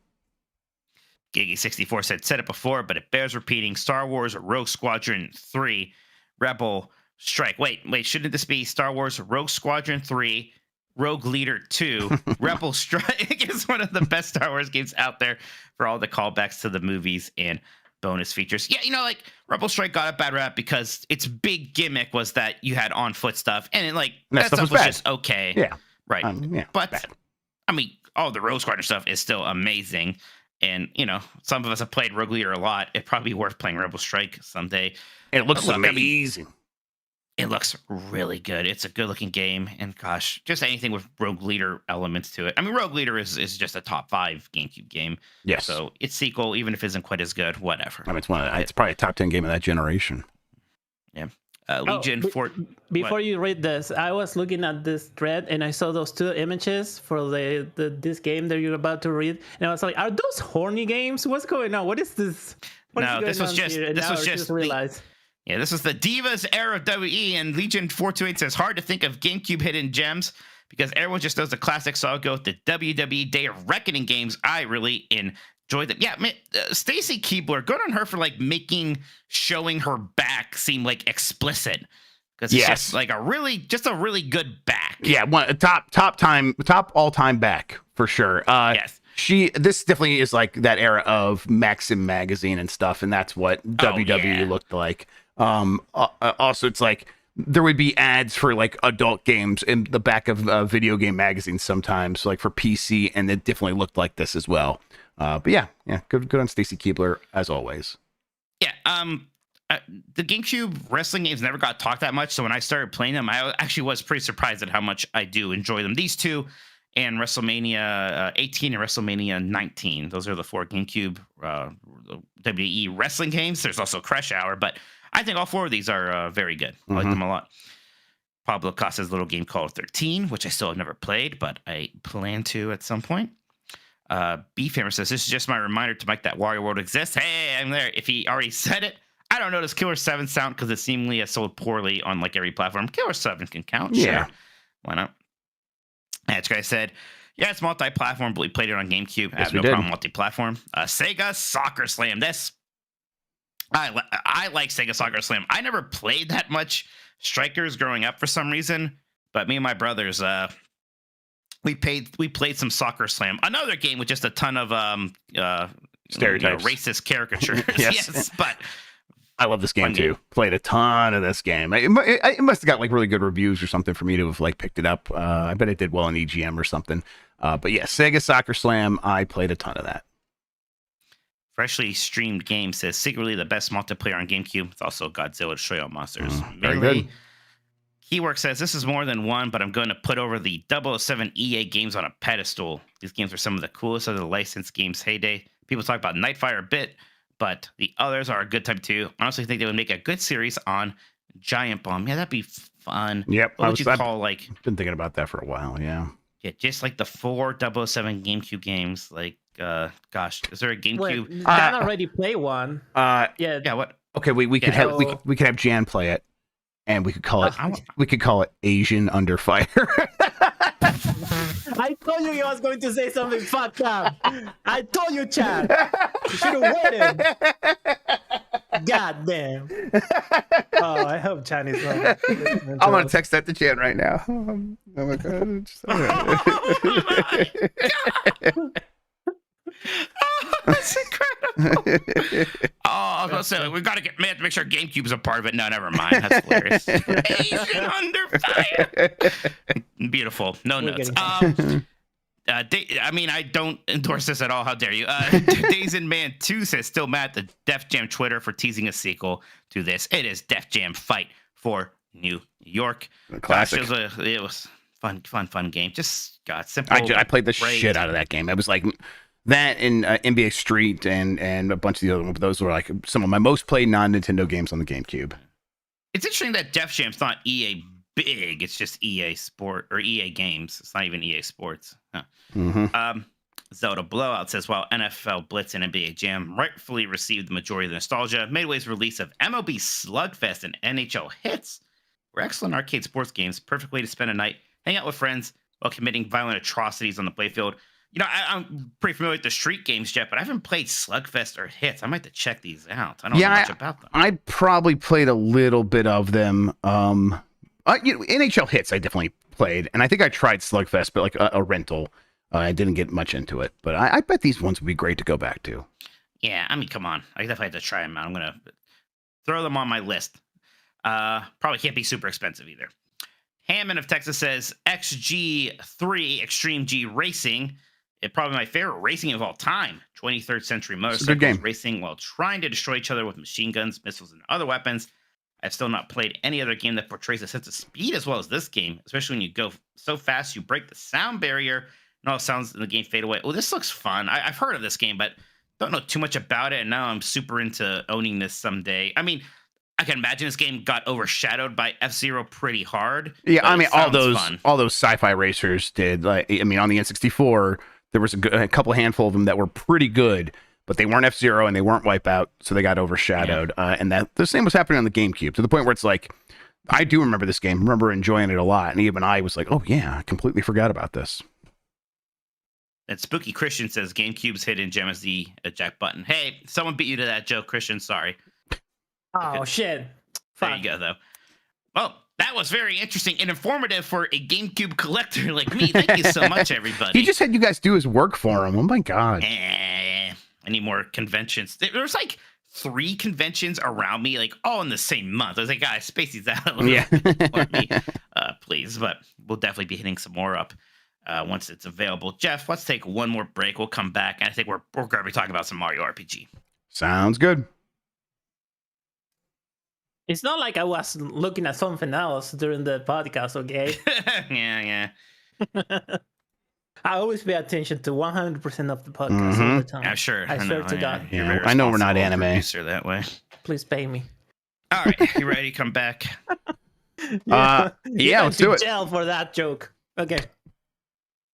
Giggy64 said it before, but it bears repeating. Star Wars Rogue Squadron 3, Rebel Strike. Wait, shouldn't this be Star Wars Rogue Squadron 3, Rogue Leader 2, Rebel Strike? Is one of the best Star Wars games out there for all the callbacks to the movies and bonus features. Yeah, like Rebel Strike got a bad rap because its big gimmick was that you had on foot stuff, and that stuff was just okay. Yeah, right. But bad. I mean, all the Rogue Squadron stuff is still amazing, and some of us have played Rogue Leader a lot. It'd probably be worth playing Rebel Strike someday. And it looks amazing. It looks really good. It's a good-looking game, and gosh, just anything with Rogue Leader elements to it. I mean, Rogue Leader is just a top 5 GameCube game. Yes. So its sequel, even if it isn't quite as good, whatever. I mean, it's probably a top 10 game of that generation. Yeah. Legion 4. Before you read this, I was looking at this thread, and I saw those 2 images for this game that you're about to read, and I was like, "Are those horny games? What's going on? What is this?" This was just realized. Yeah, this was the Divas era of WE, and Legion 428 says, hard to think of GameCube hidden gems because everyone just knows the classic, so I'll go with the WWE Day of Reckoning games. I really enjoyed them. Yeah, man, Stacy Keebler, good on her for showing her back seem like explicit. Because it's just a really good back. Yeah, top all-time back for sure. Yes. This definitely is like that era of Maxim magazine and stuff, and that's what WWE looked like. Also, it's like there would be ads for like adult games in the back of video game magazines sometimes, like for PC, and it definitely looked like this as well. But yeah, good on Stacy Keebler as always. Yeah, the GameCube wrestling games never got talked that much, so when I started playing them, I actually was pretty surprised at how much I do enjoy them. These 2 and WrestleMania 18 and WrestleMania 19. Those are the 4 GameCube WWE wrestling games. There's also Crash Hour, but I think all 4 of these are very good. I like them a lot. Pablo Costa's little game called 13, which I still have never played, but I plan to at some point. Beefhammer says, this is just my reminder to Mike that Wario World exists. Hey, I'm there. If he already said it, I don't notice Killer 7 sound because it seemingly has sold poorly on every platform. Killer 7 can count. Yeah. Sure. Why not? That guy said, yeah, it's multi-platform, but we played it on GameCube. I have no problem multi-platform. Sega Soccer Slam. I like Sega Soccer Slam. I never played that much Strikers growing up for some reason, but me and my brothers, we played some Soccer Slam. Another game with just a ton of stereotypes, racist caricatures. yes, but I love this game too. Played a ton of this game. It must have got really good reviews or something for me to have picked it up. I bet it did well in EGM or something. But yeah, Sega Soccer Slam. I played a ton of that. Freshly Streamed Game says secretly the best multiplayer on GameCube. It's also Godzilla Destroy All Monsters. Very good. Keywork says, this is more than one, but I'm going to put over the 007 EA games on a pedestal. These games are some of the coolest of the licensed games heyday. People talk about Nightfire a bit, but the others are a good time too. I honestly think they would make a good series on Giant Bomb. Yeah, that'd be fun. Yep. What would you call, like... Been thinking about that for a while, yeah. Yeah, just like the 4 007 GameCube games. Like, gosh, is there a GameCube? Wait, Dan already play one. Yeah, what? Okay, we could have we could have Jan play it, and we could call it Asian Under Fire. I told you he was going to say something fucked up. I told you, Chad. You should have waited. God damn. Oh, I hope Chan is wrong. I'm gonna text that to Jan right now. Oh my god. That's incredible. I was gonna say we have to make sure GameCube's a part of it. No, never mind. That's hilarious. Asian Under Fire. Beautiful. No notes. I mean, I don't endorse this at all. How dare you? Days in Man 2 says, still mad at the Def Jam Twitter for teasing a sequel to this. It is Def Jam Fight for New York. Classic. Gosh, it was fun game. Just simple. I played the shit out of that game. It was like that and NBA Street and a bunch of the other ones. Those were like some of my most played non-Nintendo games on the GameCube. It's interesting that Def Jam's not EA big. It's just EA Sport or EA Games. It's not even EA Sports. Huh. Mm-hmm. Zelda Blowout says, while NFL Blitz and NBA Jam rightfully received the majority of the nostalgia, Midway's release of MLB Slugfest and NHL Hits were excellent arcade sports games. Perfect way to spend a night, hang out with friends while committing violent atrocities on the playfield. You know, I'm pretty familiar with the street games, Jeff, but I haven't played Slugfest or Hits. I might have to check these out. I don't know much about them. I probably played a little bit of them. NHL Hits I definitely played, and I think I tried Slugfest, but like a rental. I didn't get much into it, but I bet these ones would be great to go back to. Yeah, I mean, come on. I definitely have to try them out. I'm going to throw them on my list. Probably can't be super expensive either. Hammond of Texas says, XG3 Extreme G Racing. It's probably my favorite racing of all time. 23rd century motorcycles racing while trying to destroy each other with machine guns, missiles, and other weapons. I've still not played any other game that portrays a sense of speed as well as this game, especially when you go so fast you break the sound barrier and all the sounds in the game fade away. Oh, this looks fun. I've heard of this game, but don't know too much about it, and now I'm super into owning this someday. I mean, I can imagine this game got overshadowed by F-Zero pretty hard. Yeah, I mean, all those sci-fi racers did. Like, I mean, on the N64, there was a couple handful of them that were pretty good, but they weren't F-Zero and they weren't Wipeout, so they got overshadowed. Yeah. And that the same was happening on the GameCube, to the point where it's like, I do remember this game, remember enjoying it a lot, and even I was like, oh yeah, I completely forgot about this. And Spooky Christian says GameCube's hidden gem is the eject button. Hey, someone beat you to that joke, Christian. Sorry. Oh, shit. There you go, though. Well, that was very interesting and informative for a GameCube collector like me. Thank you so much, everybody. He just had you guys do his work for him. Oh, my God. I need more conventions. There's like 3 conventions around me, like all in the same month. I was like, guys, space these out. Yeah. Me, please. But we'll definitely be hitting some more up once it's available. Jeff, let's take one more break. We'll come back, and I think we're going to be talking about some Mario RPG. Sounds good. It's not like I was looking at something else during the podcast, okay? Yeah. I always pay attention to 100% of the podcast all the time. Yeah, sure. I swear to God. Yeah, I know we're not anime. Producer that way. Please pay me. All right, you ready to come back? Yeah, let's do it. Jail for that joke. Okay.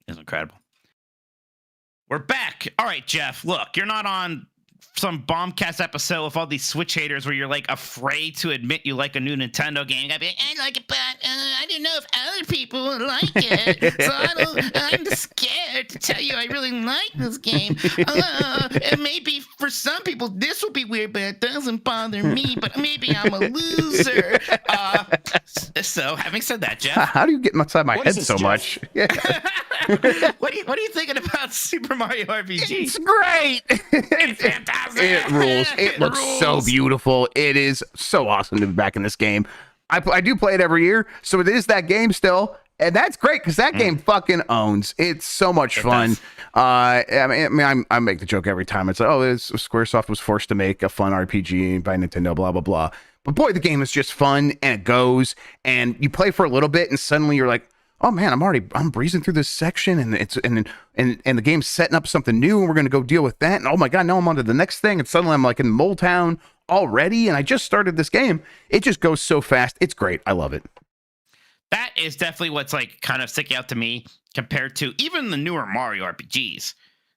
It's incredible. We're back. All right, Jeff. Look, you're not on some Bombcast episode with all these Switch haters where you're like afraid to admit you like a new Nintendo game. I'd be like, I like it, but I don't know if other people would like it. So I'm scared to tell you I really like this game. And maybe for some people this will be weird, but it doesn't bother me. But maybe I'm a loser. So having said that, Jeff, how do you get inside my head so much? Yeah. What are you thinking about Super Mario RPG? It's great. It's fantastic. It rules. It looks so beautiful. It is so awesome to be back in this game. I do play it every year, so it is that game still, and that's great because that game fucking owns. It's so much fun. I make the joke every time. It's like, oh, Squaresoft was forced to make a fun RPG by Nintendo, blah blah blah. But boy, the game is just fun, and it goes, and you play for a little bit, and suddenly you're like, oh man, I'm breezing through this section, and and the game's setting up something new, and we're gonna go deal with that. And oh my god, now I'm on to the next thing, and suddenly I'm like in Mole Town already, and I just started this game. It just goes so fast. It's great. I love it. That is definitely what's like kind of sticking out to me compared to even the newer Mario RPGs,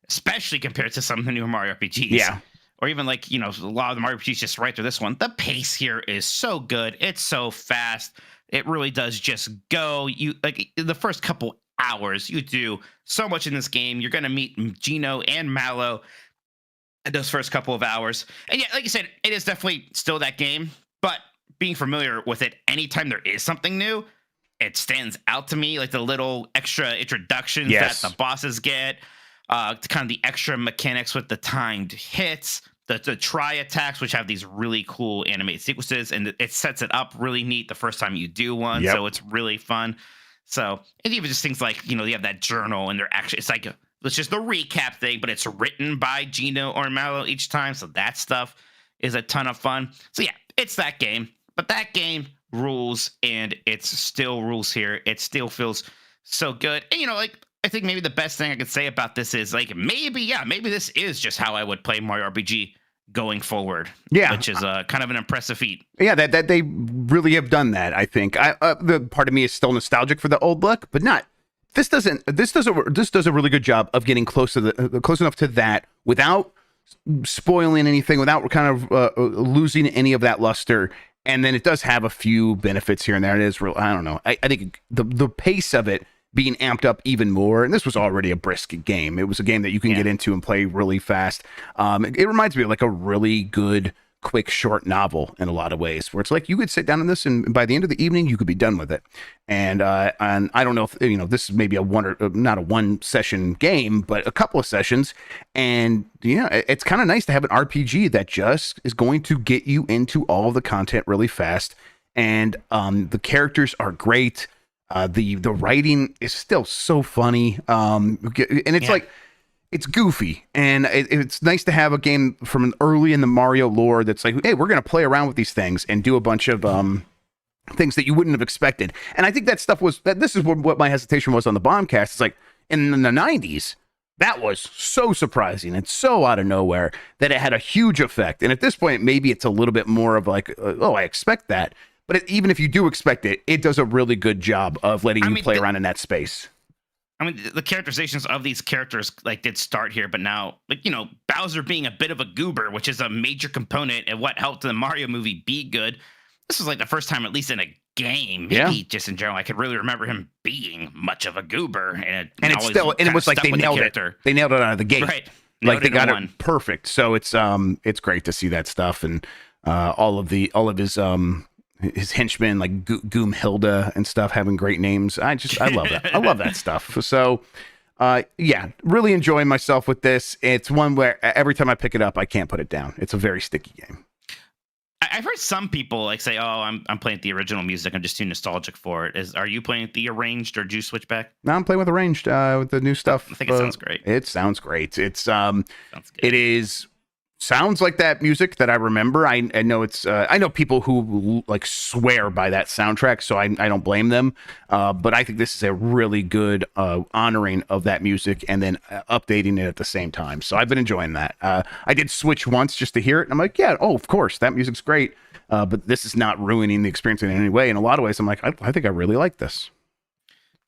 especially compared to some of the newer Mario RPGs. Yeah. Or even like, a lot of the Mario RPGs just right through this one. The pace here is so good. It's so fast. It really does just go. You like the first couple hours, you do so much in this game. You're going to meet Gino and Mallow in those first couple of hours. And yeah, like you said, it is definitely still that game. But being familiar with it, anytime there is something new, it stands out to me. Like the little extra introductions that the bosses get, kind of the extra mechanics with the timed hits, the try attacks, which have these really cool animated sequences, and it sets it up really neat the first time you do one. Yep. So it's really fun. So, and even just things like, you have that journal, and it's like, it's just the recap thing, but it's written by Gino or Mallow each time. So that stuff is a ton of fun. So yeah, it's that game, but that game rules, and it still rules here. It still feels so good. And, I think maybe the best thing I could say about this is like, maybe this is just how I would play Mario RPG going forward. Yeah. Which is kind of an impressive feat. Yeah, that they really have done that, I think. The part of me is still nostalgic for the old look, but not. This does a really good job of getting close enough to that without spoiling anything, without kind of losing any of that luster. And then it does have a few benefits here and there. It is real. I don't know. I think the pace of it being amped up even more, and this was already a brisk game. It was a game that you can get into and play really fast. It reminds me of like a really good, quick, short novel in a lot of ways, where it's like you could sit down in this, and by the end of the evening, you could be done with it. And I don't know if this is maybe not a one session game, but a couple of sessions. And it's kind of nice to have an RPG that just is going to get you into all of the content really fast. And the characters are great. The writing is still so funny, and it's like it's goofy, and it's nice to have a game from early in the Mario lore that's like, hey, we're gonna play around with these things and do a bunch of things that you wouldn't have expected. And I think that stuff this is what my hesitation was on the Bombcast. It's like in the 90s, that was so surprising and so out of nowhere that it had a huge effect. And at this point, maybe it's a little bit more of like, oh, I expect that. But even if you do expect it, it does a really good job of letting you play around in that space. I mean, the characterizations of these characters did start here, but now, Bowser being a bit of a goober, which is a major component and what helped the Mario movie be good. This was like the first time, at least in a game, maybe just in general, I could really remember him being much of a goober. And it was like they nailed it. They nailed it out of the gate. Right. Like they got it perfect. So it's great to see that stuff, and all of his henchmen like Goomhilda and stuff having great names. I love that. I love that stuff. So really enjoying myself with this. It's one where every time I pick it up, I can't put it down. It's a very sticky game. I've heard some people say, "Oh, I'm playing the original music. I'm just too nostalgic for it." Are you playing the arranged, or do you switch back? No, I'm playing with arranged with the new stuff. I think it sounds great. It sounds great. It's sounds good. It is. Sounds like that music that I remember. I know it's. I know people who like swear by that soundtrack, so I don't blame them. But I think this is a really good honoring of that music and then updating it at the same time. So I've been enjoying that. I did switch once just to hear it, and I'm like, yeah, of course, that music's great. But this is not ruining the experience in any way. In a lot of ways, I'm like, I think I really like this.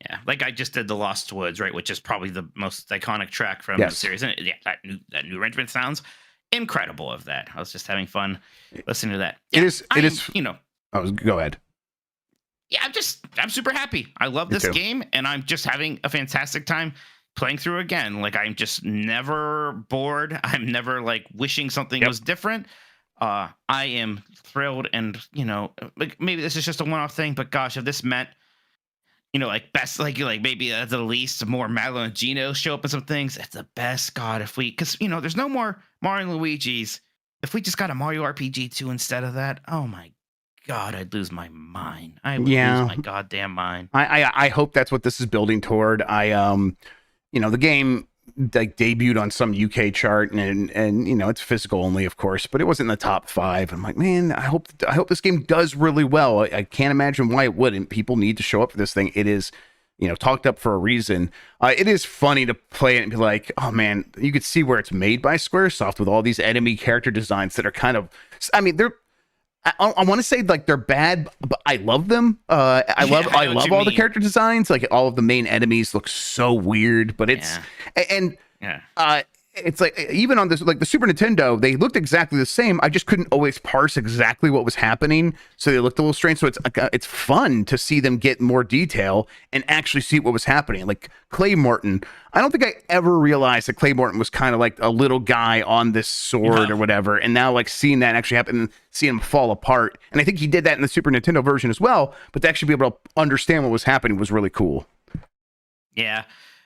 Yeah, like I just did the Lost Woods, right, which is probably the most iconic track from the series, and that new arrangement sounds incredible of that. I was just having fun listening to that. Yeah, it is. Oh, go ahead. Yeah, I'm super happy. I love this game, and I'm just having a fantastic time playing through again. Like, I'm just never bored. I'm never wishing something was different. I am thrilled, and maybe this is just a one-off thing, but gosh, if this meant maybe at the least more Mallow and Gino show up in some things. It's the best. God, because there's no more Mario and Luigi's. If we just got a Mario RPG 2 instead of that, oh my God, I'd lose my mind. I would lose my goddamn mind. I hope that's what this is building toward. The game like debuted on some UK chart, and you know, it's physical only, of course, but it wasn't in the top 5. I'm like, man, I hope this game does really well. I can't imagine why it wouldn't. People need to show up for this thing. It is, you know, talked up for a reason. It is funny to play it and be like, oh man, you could see where it's made by Squaresoft with all these enemy character designs that are kind of, I mean, I want to say like they're bad, but I love them. I love all the character designs. Like all of the main enemies look so weird, but it's it's like even on this, like the Super Nintendo, they looked exactly the same. I just couldn't always parse exactly what was happening, so they looked a little strange. So it's fun to see them get more detail and actually see what was happening. Like Clay Morton, I don't think I ever realized that Clay Morton was kind of like a little guy on this sword or whatever. And now like seeing that actually happen, and seeing him fall apart, and I think he did that in the Super Nintendo version as well. But to actually be able to understand what was happening was really cool. Yeah.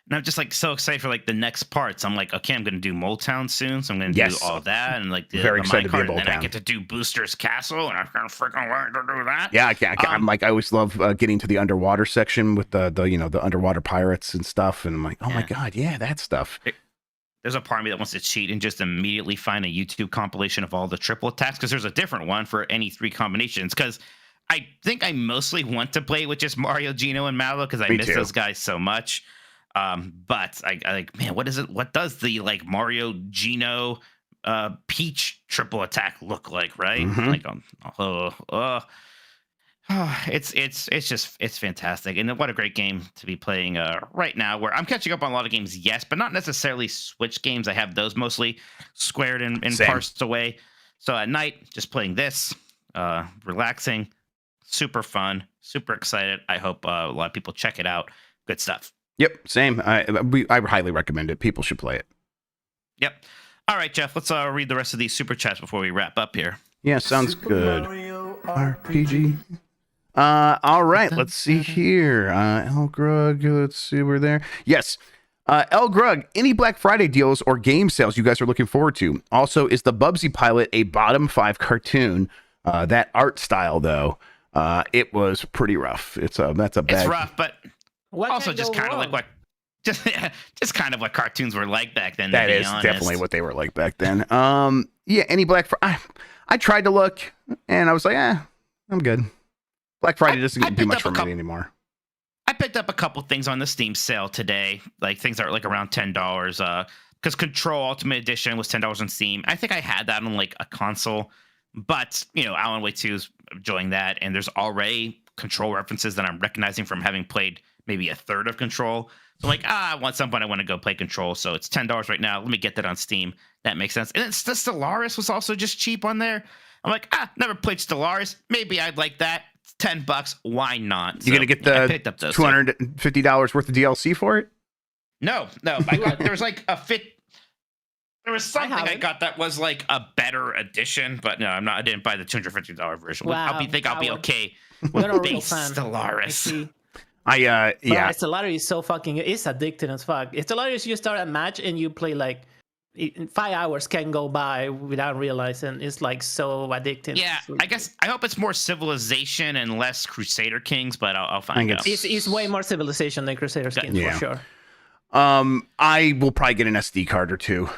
And I'm just like so excited for like the next parts. I'm like, okay, I'm going to do Mole Town soon, so I'm going to do all that, and like the excited to be minecart, in Mole and then Town. I get to do Booster's Castle, and I'm kind of freaking wanting to do that. Yeah, I'm like, I always love getting to the underwater section with the you know, the underwater pirates and stuff, and I'm like, oh my god, yeah, that stuff. There's a part of me that wants to cheat and just immediately find a YouTube compilation of all the triple attacks, because there's a different one for any 3 combinations. Because I think I mostly want to play with just Mario, Gino, and Mallow because I miss those guys so much. But I like, man, what is it? What does the like Mario, Gino, Peach triple attack look like? Right? Like, it's fantastic, and what a great game to be playing right now. Where I'm catching up on a lot of games, yes, but not necessarily Switch games. I have those mostly squared and parsed away. So at night, just playing this, relaxing, super fun, super excited. I hope a lot of people check it out. Good stuff. Yep, same. I highly recommend it. People should play it. Yep. All right, Jeff, let's read the rest of these super chats before we wrap up here. Yeah, sounds good. Mario RPG. All right, let's see here. El Grug, let's see, we're there. Yes. El Grug, any Black Friday deals or game sales you guys are looking forward to? Also, is the Bubsy pilot a bottom 5 cartoon? That art style, though, it was pretty rough. That's a bad. It's rough, but also just kind of like what just kind of what cartoons were like back then. That is definitely what they were like back then. Yeah, any Black Friday. I tried to look, and I was like, I'm good. Black Friday doesn't do much for me anymore. I picked up a couple things on the Steam sale today, like things that are like around $10. Because Control Ultimate Edition was $10 on Steam. I think I had that on like a console, but you know, Alan Wake 2 is enjoying that, and there's already Control references that I'm recognizing from having played maybe a third of Control. So I'm like, I want someone, I want to go play Control. So it's $10 right now. Let me get that on Steam. That makes sense. And it's the Stellaris was also just cheap on there. I'm like, never played Stellaris. Maybe I'd like that. It's $10. Why not? You're going to get the $250 worth of DLC for it? No. There was like a fit. There was something I got that was like a better edition, but no, I'm not. I didn't buy the $250 version. Wow, I'll be okay with base Stellaris. Stellaris is so fucking, it's addicting as fuck. Stellaris, you start a match and you play like 5 hours can go by without realizing. It's like so addicting. Yeah, I hope it's more Civilization and less Crusader Kings, but I'll find out. It's way more Civilization than Crusader Kings for sure. I will probably get an SD card or two.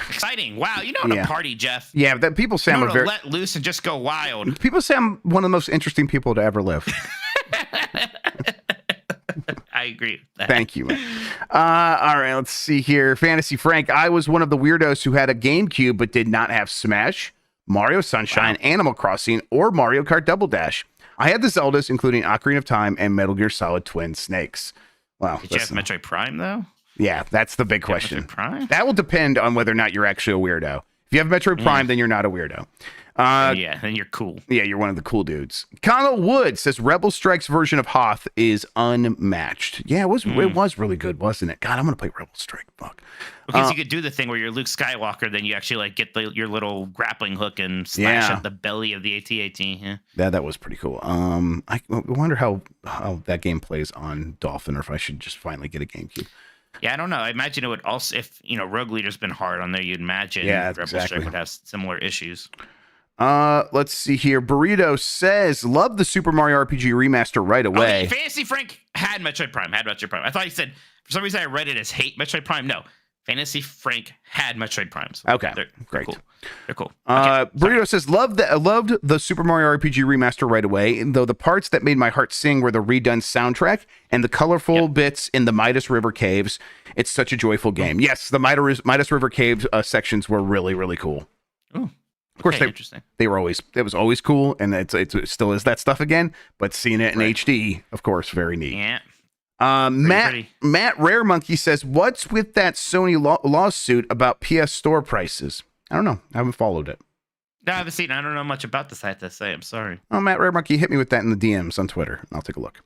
Exciting! Wow, you know how to party, Jeff. Yeah, that people say I'm let loose and just go wild. People say I'm one of the most interesting people to ever live. I agree with that. Thank you. All right, let's see here. Fantasy Frank, I was one of the weirdos who had a GameCube but did not have Smash, Mario Sunshine, Animal Crossing, or Mario Kart Double Dash. I had the Zeldas, including Ocarina of Time and Metal Gear Solid Twin Snakes. Wow. Did you have Metroid Prime, though? Yeah, that's the big question. Metroid Prime? That will depend on whether or not you're actually a weirdo. If you have Metroid Prime, then you're not a weirdo. Then you're cool. Yeah, you're one of the cool dudes. Connell Wood says Rebel Strike's version of Hoth is unmatched. Yeah, it was really good, wasn't it? God, I'm gonna play Rebel Strike. Fuck. Because you could do the thing where you're Luke Skywalker, then you actually like get your little grappling hook and slash at the belly of the AT-AT. Yeah, that was pretty cool. I wonder how that game plays on Dolphin, or if I should just finally get a GameCube. Yeah, I don't know. I imagine it would also, if Rogue Leader's been hard on there, you'd imagine Rebel Strike would have similar issues. Let's see here. Burrito says, love the Super Mario RPG remaster right away. Okay, Fantasy Frank had Metroid Prime. I thought he said, for some reason I read it as hate Metroid Prime. No, Fantasy Frank had Metroid Primes. Okay, They're great. Cool. They're cool. Okay, Burrito says, loved the Super Mario RPG remaster right away, though the parts that made my heart sing were the redone soundtrack and the colorful bits in the Midas River Caves. It's such a joyful game. Yes, the Midas River Cave sections were really, really cool. Ooh. Of course, Interesting. it was always cool, and it still is that stuff again. But seeing it in HD, of course, very neat. Yeah. Matt Rare Monkey says, "What's with that Sony lawsuit about PS Store prices?" I don't know. I haven't followed it. No, I haven't seen. I don't know much about this. I have to say, I'm sorry. Oh, Matt Rare Monkey, hit me with that in the DMs on Twitter. I'll take a look.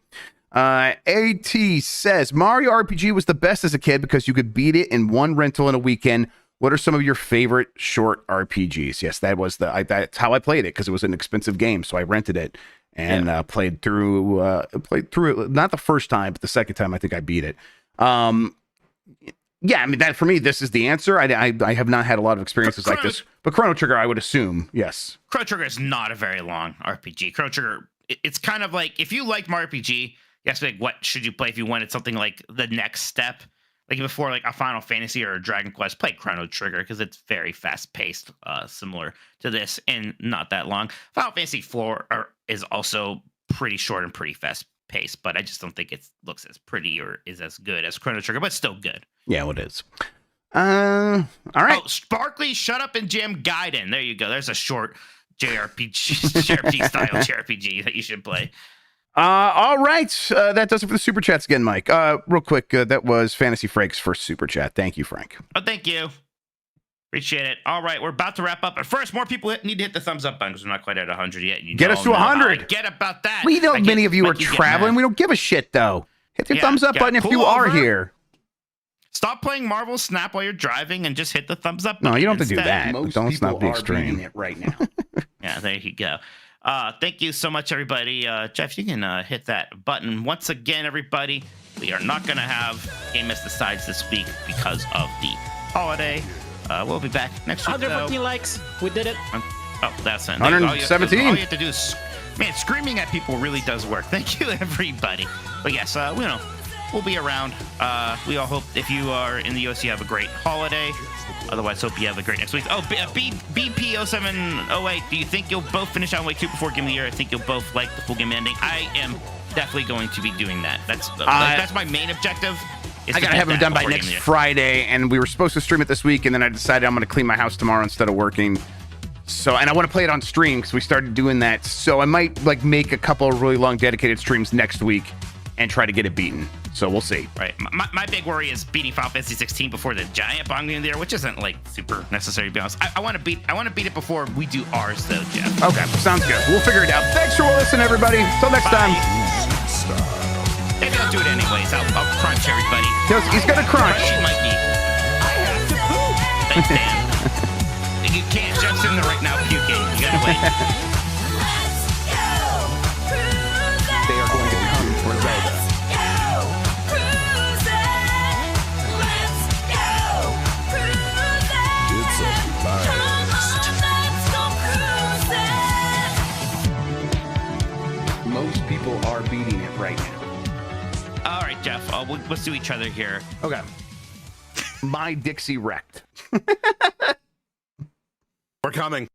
AT says Mario RPG was the best as a kid because you could beat it in one rental in a weekend. What are some of your favorite short RPGs? Yes, that's how I played it because it was an expensive game, so I rented it and played through it. Not the first time, but the second time I think I beat it. Yeah, I mean that for me, this is the answer. I have not had a lot of experiences like this, but Chrono Trigger, I would assume, yes. Chrono Trigger is not a very long RPG. Chrono Trigger, it's kind of like if you like Mario RPG, you have to be like, what should you play if you wanted something like the next step? Like before, like a Final Fantasy or a Dragon Quest, play Chrono Trigger because it's very fast paced, similar to this, and not that long. Final Fantasy 4 is also pretty short and pretty fast paced, but I just don't think it looks as pretty or is as good as Chrono Trigger, but still good. Yeah, it is. All right. Oh, Sparkly, Shut Up and Jam Gaiden. There you go. There's a short JRPG style JRPG that you should play. All right. That does it for the super chats again, Mike. Real quick, that was Fantasy Frank's first super chat. Thank you, Frank. Oh, thank you. Appreciate it. All right, we're about to wrap up. But first, more people need to hit the thumbs up button because we're not quite at 100 yet. You get us to 100. Get about that. We know many of you are traveling. We don't give a shit, though. Hit the thumbs up button if you are here. Stop playing Marvel Snap while you're driving and just hit the thumbs up button. No, you don't have to do that. Most Don't people not be are extreme. beating it right now. Yeah, there you go. Thank you so much, everybody. Jeff, you can hit that button. Once again, everybody, we are not going to have Game Miss Decides this week because of the holiday. We'll be back next week. 114 likes. We did it. Oh, that's it. 117. All you have to do is, man, screaming at people really does work. Thank you, everybody. But yes, we'll be around. We all hope if you are in the US, you have a great holiday. Otherwise, hope you have a great next week. Oh, BP0708, do you think you'll both finish Alan Wake 2 before Game of the Year? I think you'll both like the full game ending. I am definitely going to be doing that. That's my main objective. I gotta have it done by next Friday, and we were supposed to stream it this week, and then I decided I'm gonna clean my house tomorrow instead of working. So, and I want to play it on stream because we started doing that. So I might make a couple of really long dedicated streams next week and try to get it beaten. So we'll see. Right. My big worry is beating Final Fantasy 16 before the giant bomb game there, which isn't super necessary to be honest. I want to beat it before we do ours though, Jeff. Okay, sounds good. We'll figure it out. Thanks for listening, everybody. Till next time. Maybe I'll do it anyways. I'll crunch everybody. He's gonna crunch. Mikey. I have to poop. Thanks, Dan. You can't. Jeff's in there right now puking. You gotta wait. They are going to come for Zelda. Most people are beating it right now. All right, Jeff. Let's do each other here. Okay. My Dixie wrecked. We're coming.